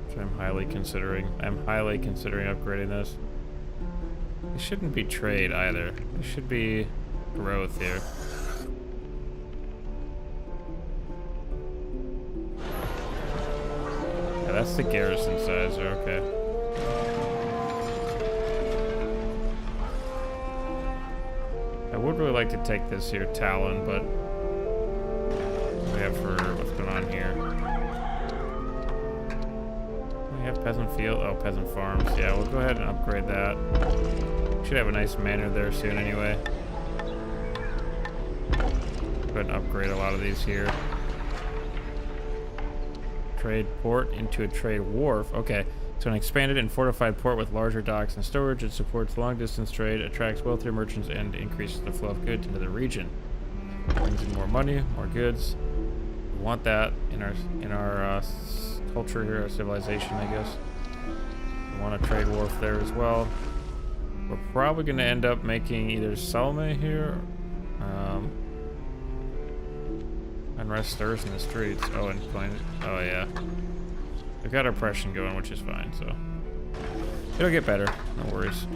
Which I'm highly considering. I'm highly considering upgrading this. It shouldn't be trade either. It should be growth here. Yeah, that's the garrison size, okay. I would really like to take this here, Talon, but we have for what's going on here. We have peasant field, oh, peasant farms. Yeah, we'll go ahead and upgrade that. Should have a nice manor there soon anyway. Go ahead and upgrade a lot of these here. Trade port into a trade wharf. Okay. So an expanded and fortified port with larger docks and storage. It supports long-distance trade, attracts wealthier merchants, and increases the flow of goods into the region. Brings in more money, more goods. We want that in our culture here, our civilization, I guess. We want a trade wharf there as well. We're probably going to end up making either Salome here. Unrest stirs in the streets. Oh, and oh yeah. We've got oppression going, which is fine, so it'll get better, no worries.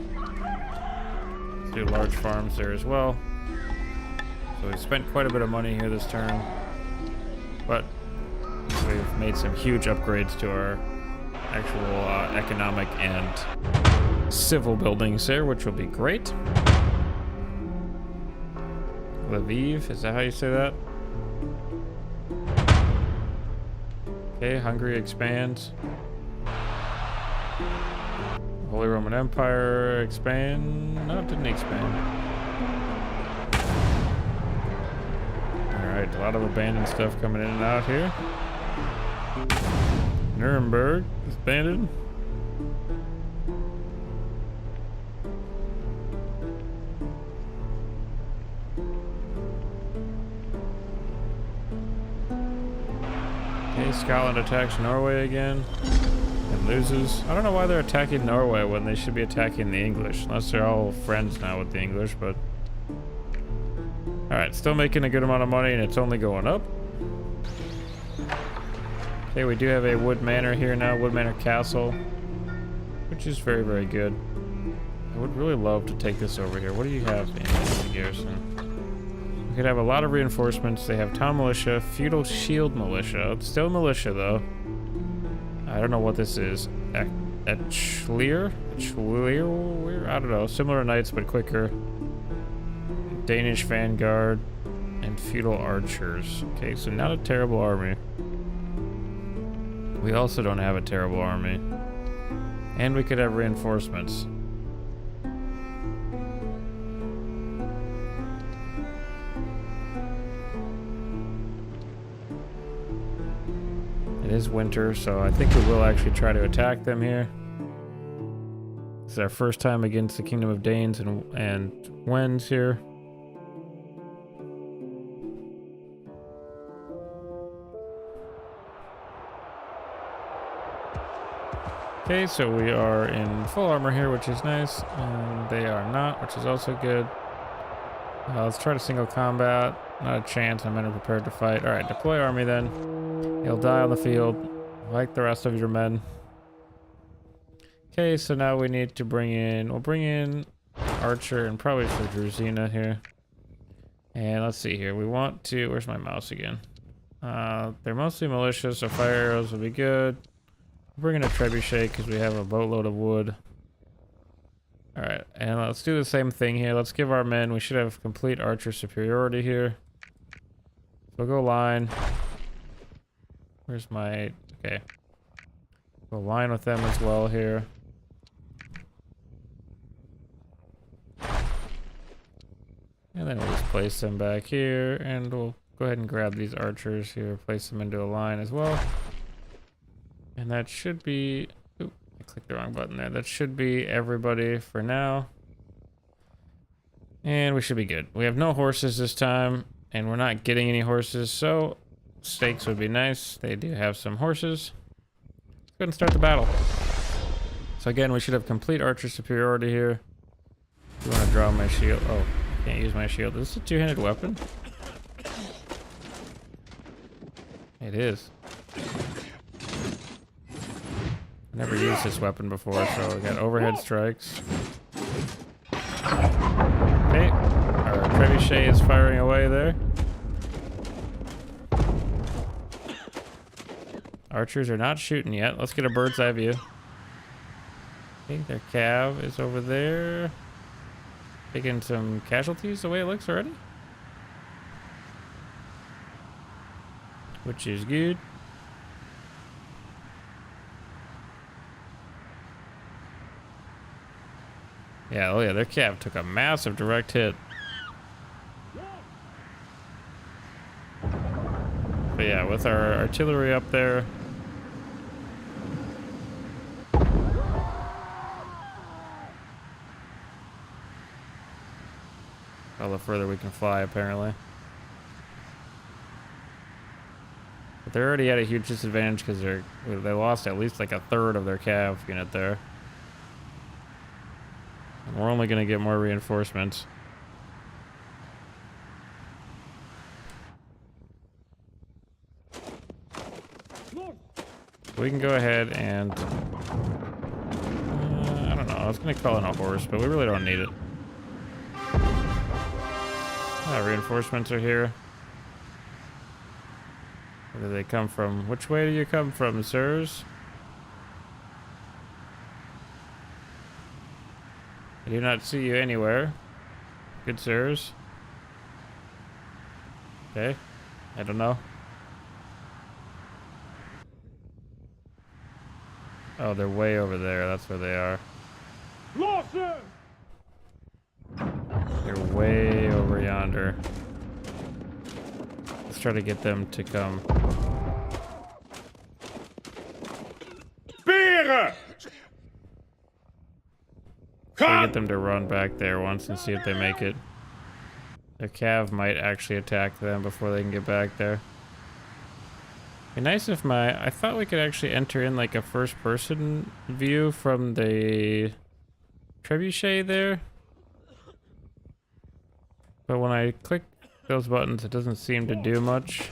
Let's do large farms there as well. So we spent quite a bit of money here this turn, but we've made some huge upgrades to our actual economic and civil buildings there, which will be great. Lviv, is that how you say that? Okay, Hungary expands. Holy Roman Empire expand. No, it didn't expand. Alright, a lot of abandoned stuff coming in and out here. Nuremberg is abandoned. Okay, Scotland attacks Norway again and loses. I don't know why they're attacking Norway when they should be attacking the English, unless they're all friends now with the English, but... Alright, still making a good amount of money and it's only going up. Okay, we do have a Wood Manor here now, Wood Manor Castle, which is very, very good. I would really love to take this over here. What do you have in the garrison? We could have a lot of reinforcements. They have town militia, feudal shield militia. It's still militia though. I don't know what this is. Etchleer? I don't know. Similar knights but quicker. Danish vanguard and feudal archers. Okay, so not a terrible army. We also don't have a terrible army. And we could have reinforcements. It is winter, so I think we will actually try to attack them here. This is our first time against the Kingdom of Danes and Wends here. Okay, so we are in full armor here, which is nice, and they are not, which is also good. Let's try to single combat. Not a chance, I'm unprepared to fight. Alright, deploy army then. He'll die on the field, like the rest of your men. Okay, so now we need to we'll bring in Archer and probably for Druzina here. And let's see here, we want to, where's my mouse again? They're mostly militia, so fire arrows will be good. We're bringing a trebuchet because we have a boatload of wood. Alright, and let's do the same thing here. Let's give our men, we should have complete archer superiority here. We'll go line. Where's my, okay. We'll line with them as well here. And then we'll just place them back here, and we'll go ahead and grab these archers here, place them into a line as well. And that should be, oop, I clicked the wrong button there. That should be everybody for now. And we should be good. We have no horses this time, and we're not getting any horses, so stakes would be nice. They do have some horses. Let's go ahead and start the battle. So again, we should have complete archer superiority here. I want to draw my shield. Oh, I can't use my shield. Is this a two-handed weapon? It is. Never used this weapon before, so we got overhead strikes. Okay, our trebuchet is firing away there. Archers are not shooting yet. Let's get a bird's eye view. Okay, their cav is over there. Taking some casualties the way it looks already. Which is good. Yeah, oh yeah, their cav took a massive direct hit. But yeah, with our artillery up there. All the further we can fly, apparently. But they're already at a huge disadvantage because they lost at least like a third of their cav unit there. And we're only going to get more reinforcements. We can go ahead and... I don't know, I was going to call in a horse, but we really don't need it. Reinforcements are here. Where do they come from? Which way do you come from, sirs? I do not see you anywhere. Good sirs. Okay. I don't know. Oh, they're way over there. That's where they are. Lawson! They're way over yonder. Let's try to get them to come. Beren! Try to get them to run back there once and see if they make it. Their cav might actually attack them before they can get back there. Be nice if I thought we could actually enter in like a first person view from the trebuchet there. But when I click those buttons, it doesn't seem to do much.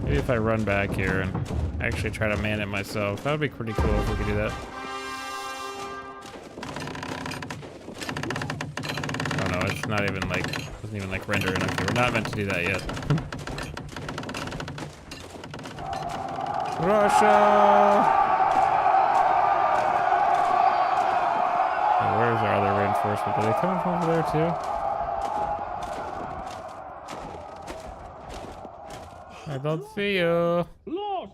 Maybe if I run back here and actually try to man it myself, that would be pretty cool if we could do that. Oh no, it's not even like, doesn't even like render in. Okay, we're not meant to do that yet. Russia! Where's our other reinforcement? Are they coming from over there too? I don't see you. Lost!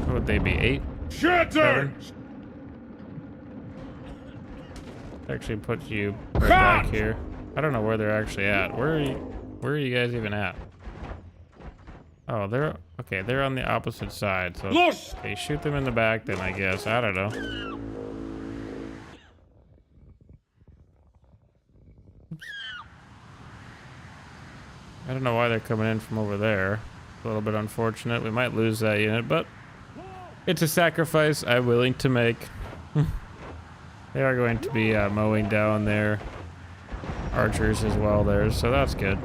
What would they be? 8? Shattered! Actually put you right back here. I don't know where they're actually at. Where are you guys even at? Oh, they're okay, they're on the opposite side, so okay, shoot them in the back then, I guess. I don't know. I don't know why they're coming in from over there. A little bit unfortunate. We might lose that unit, but it's a sacrifice I'm willing to make. They are going to be mowing down their archers as well there, so that's good.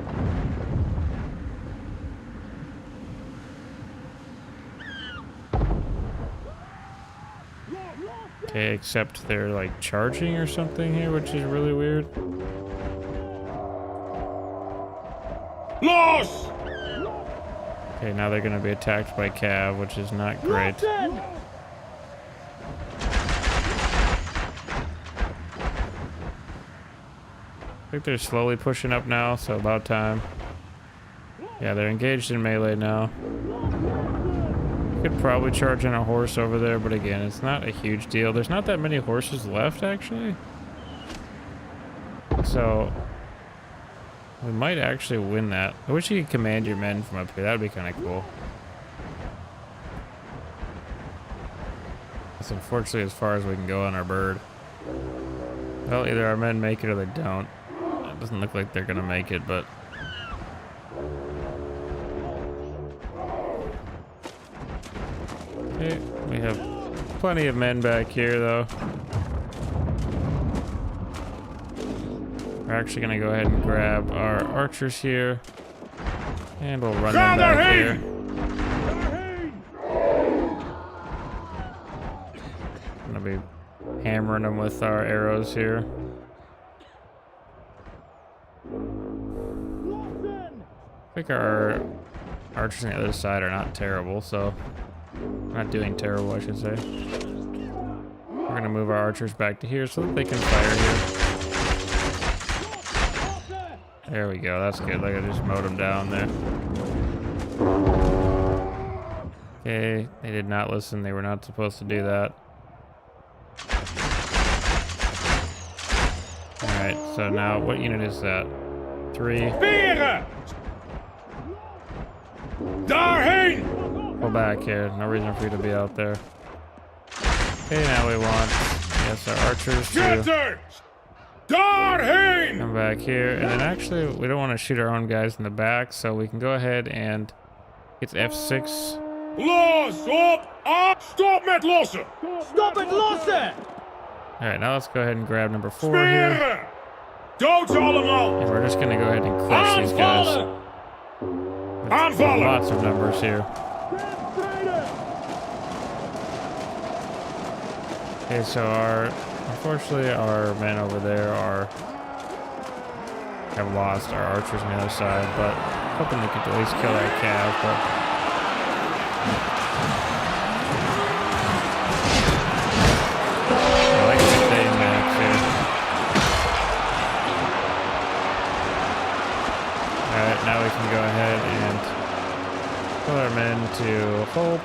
Okay, except they're like charging or something here, which is really weird. Lost! Okay, now they're gonna be attacked by cav, which is not great. I think they're slowly pushing up now, so about time. Yeah, they're engaged in melee now. Could probably charge in a horse over there, but again, it's not a huge deal. There's not that many horses left, actually. So, we might actually win that. I wish you could command your men from up here. That would be kind of cool. That's unfortunately as far as we can go on our bird. Well, either our men make it or they don't. It doesn't look like they're going to make it, but... Okay, we have plenty of men back here, though. We're actually going to go ahead and grab our archers here. And we'll run them back here. I'm going to be hammering them with our arrows here. I think our archers on the other side are not terrible, so... Not doing terrible, I should say. We're gonna move our archers back to here so that they can fire here. There we go, that's good. Like I just mowed them down there. Okay, they did not listen. They were not supposed to do that. Alright, so now what unit is that? 3. Beren! Daarheen! Go back here. No reason for you to be out there. Okay, now we want, yes, our archers to come back here. And then actually, we don't want to shoot our own guys in the back, so we can go ahead and it's F6. Los op! Stop met lossen! Stop het lossen! Alright, now let's go ahead and grab number 4 here. Dood ze allemaal! And we're just going to go ahead and crush these guys. Aanvallen! Lots of numbers here. Okay, so our Unfortunately, our men over there have lost our archers on the other side, but hoping they could at least kill that cav. But I like the day max here. All right, now we can go ahead and pull our men to hold.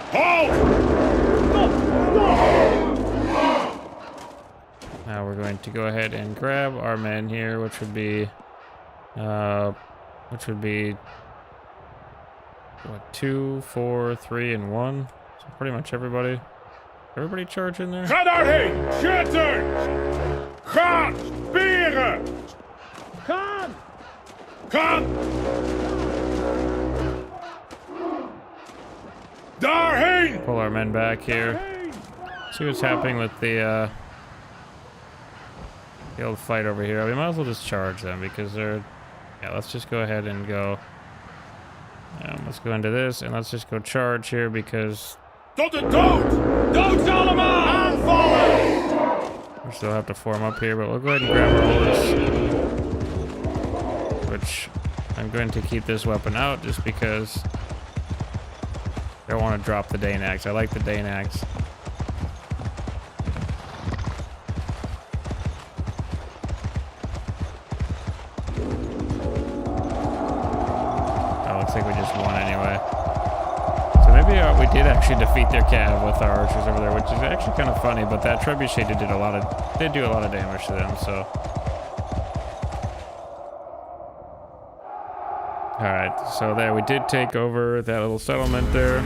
Now we're going to go ahead and grab our men here, which would be what, 2, 4, 3, and 1. So pretty much everybody charge in there. Ga daarheen! Schutter! Gaan! Beren! Gaan! Gaan! Daarheen! Pull our men back here. See what's happening with the old fight over here. We might as well just charge them because they're. Yeah, let's just go ahead and go. Let's go into this and let's just go charge here because Tot de dood! Dood ze allemaal! Aanvallen! we still have to form up here, but we'll go ahead and grab our horse. Which I'm going to keep this weapon out just because I don't want to drop the Danax. I like the Danax. Looks like we just won anyway. So maybe we did actually defeat their cav with our archers over there, which is actually kind of funny. But that trebuchet did do a lot of damage to them. So, all right. So there, we did take over that little settlement there.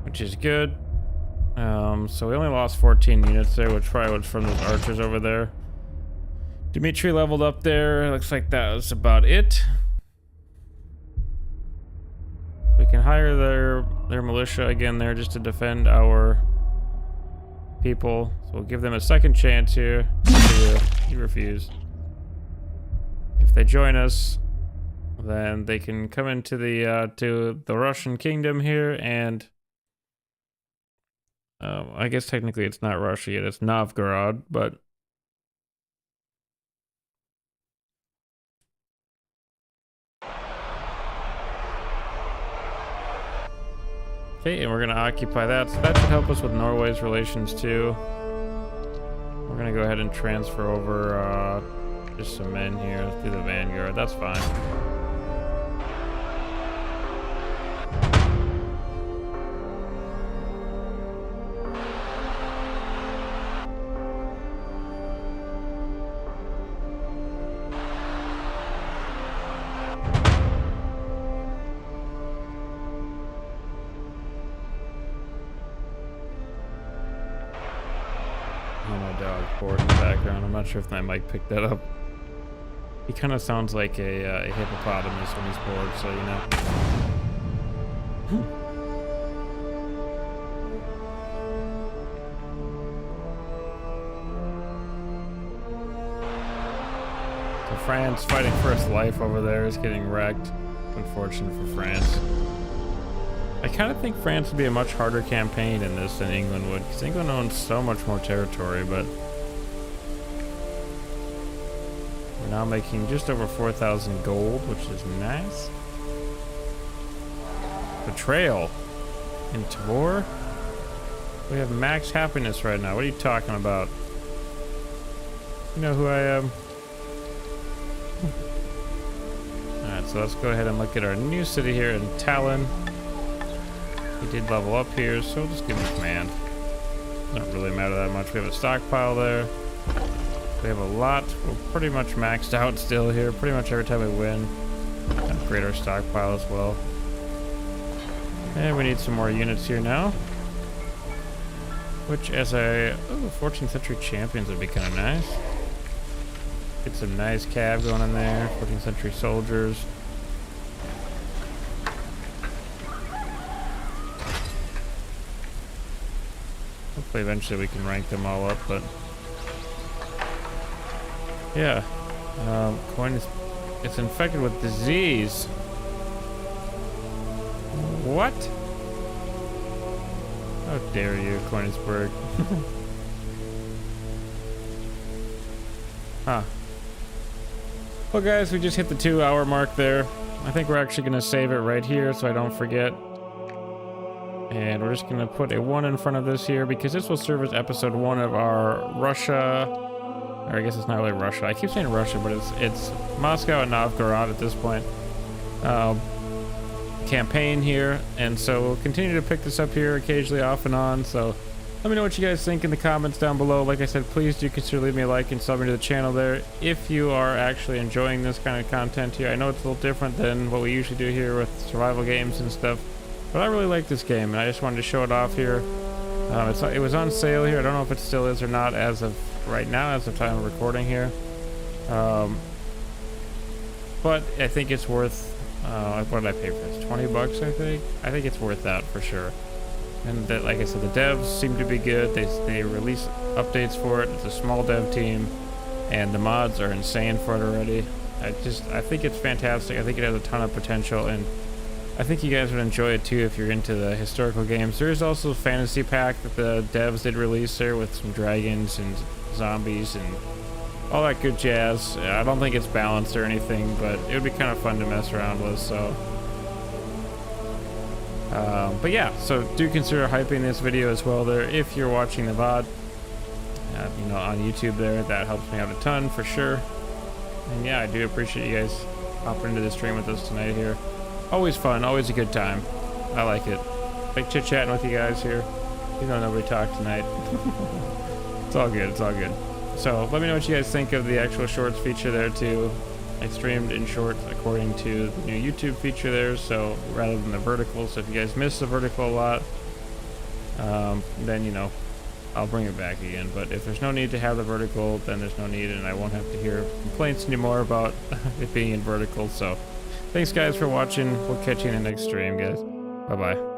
Which is good. So we only lost 14 units there, which probably was from those archers over there. Dimitri leveled up there. Looks like that was about it. We can hire their militia again there just to defend our people. So we'll give them a second chance here. He refused. If they join us, then they can come into to the Russian kingdom here and. I guess technically it's not Russia yet, it's Novgorod, but okay, and we're gonna occupy that, so that should help us with Norway's relations too. We're gonna go ahead and transfer over just some men here through the Vanguard. That's fine. In the background. I'm not sure if my mic picked that up. He kind of sounds like a hippopotamus when he's bored, so you know. So France fighting for its life over there is getting wrecked. Unfortunate for France. I kind of think France would be a much harder campaign in this than England would, because England owns so much more territory, but we're now making just over 4,000 gold, which is nice. Betrayal in Tavor? We have max happiness right now. What are you talking about? You know who I am? Alright, so let's go ahead and look at our new city here in Tallinn. He did level up here, so we'll just give him command. Doesn't really matter that much. We have a stockpile there. We have a lot. We're pretty much maxed out still here. Pretty much every time we win, upgrade our stockpile as well. And we need some more units here now. Which, as a 14th century champions would be kind of nice. Get some nice cav going in there. 14th century soldiers. Hopefully eventually we can rank them all up, but yeah. Coin is, it's infected with disease. What? How dare you, Koenigsberg. Huh. Well, guys, we just hit the 2-hour mark there. I think we're actually going to save it right here so I don't forget. And we're just going to put a 1 in front of this here because this will serve as episode 1 of our Russia, or I guess it's not really Russia. I keep saying Russia, but it's Moscow and Novgorod at this point. Campaign here, and so we'll continue to pick this up here occasionally off and on. So let me know what you guys think in the comments down below. Like I said, please do consider leaving me a like and subbing to the channel there if you are actually enjoying this kind of content here. I know it's a little different than what we usually do here with survival games and stuff, but I really like this game and I just wanted to show it off here. It was on sale here. I don't know if it still is or not as of right now, as of time of recording here. But I think it's worth, what did I pay for this? 20 bucks, I think? I think it's worth that for sure. And that, like I said, the devs seem to be good. They release updates for it. It's a small dev team, and the mods are insane for it already. I think it's fantastic. I think it has a ton of potential, and I think you guys would enjoy it too if you're into the historical games. There is also a fantasy pack that the devs did release there with some dragons and zombies and all that good jazz. I don't think it's balanced or anything, but it would be kind of fun to mess around with. So, but yeah, so do consider hyping this video as well there if you're watching the VOD, you know, on YouTube there. That helps me out a ton for sure. And yeah, I do appreciate you guys hopping into the stream with us tonight here. Always fun, always a good time. I like it. Like chit-chatting with you guys here. You know, nobody talked tonight. It's all good, it's all good. So let me know what you guys think of the actual shorts feature there too. I streamed in shorts according to the new YouTube feature there, so rather than the vertical. So if you guys miss the vertical a lot, then you know, I'll bring it back again. But if there's no need to have the vertical, then there's no need, and I won't have to hear complaints anymore about it being in vertical. So thanks guys for watching. We'll catch you in the next stream, guys. Bye bye.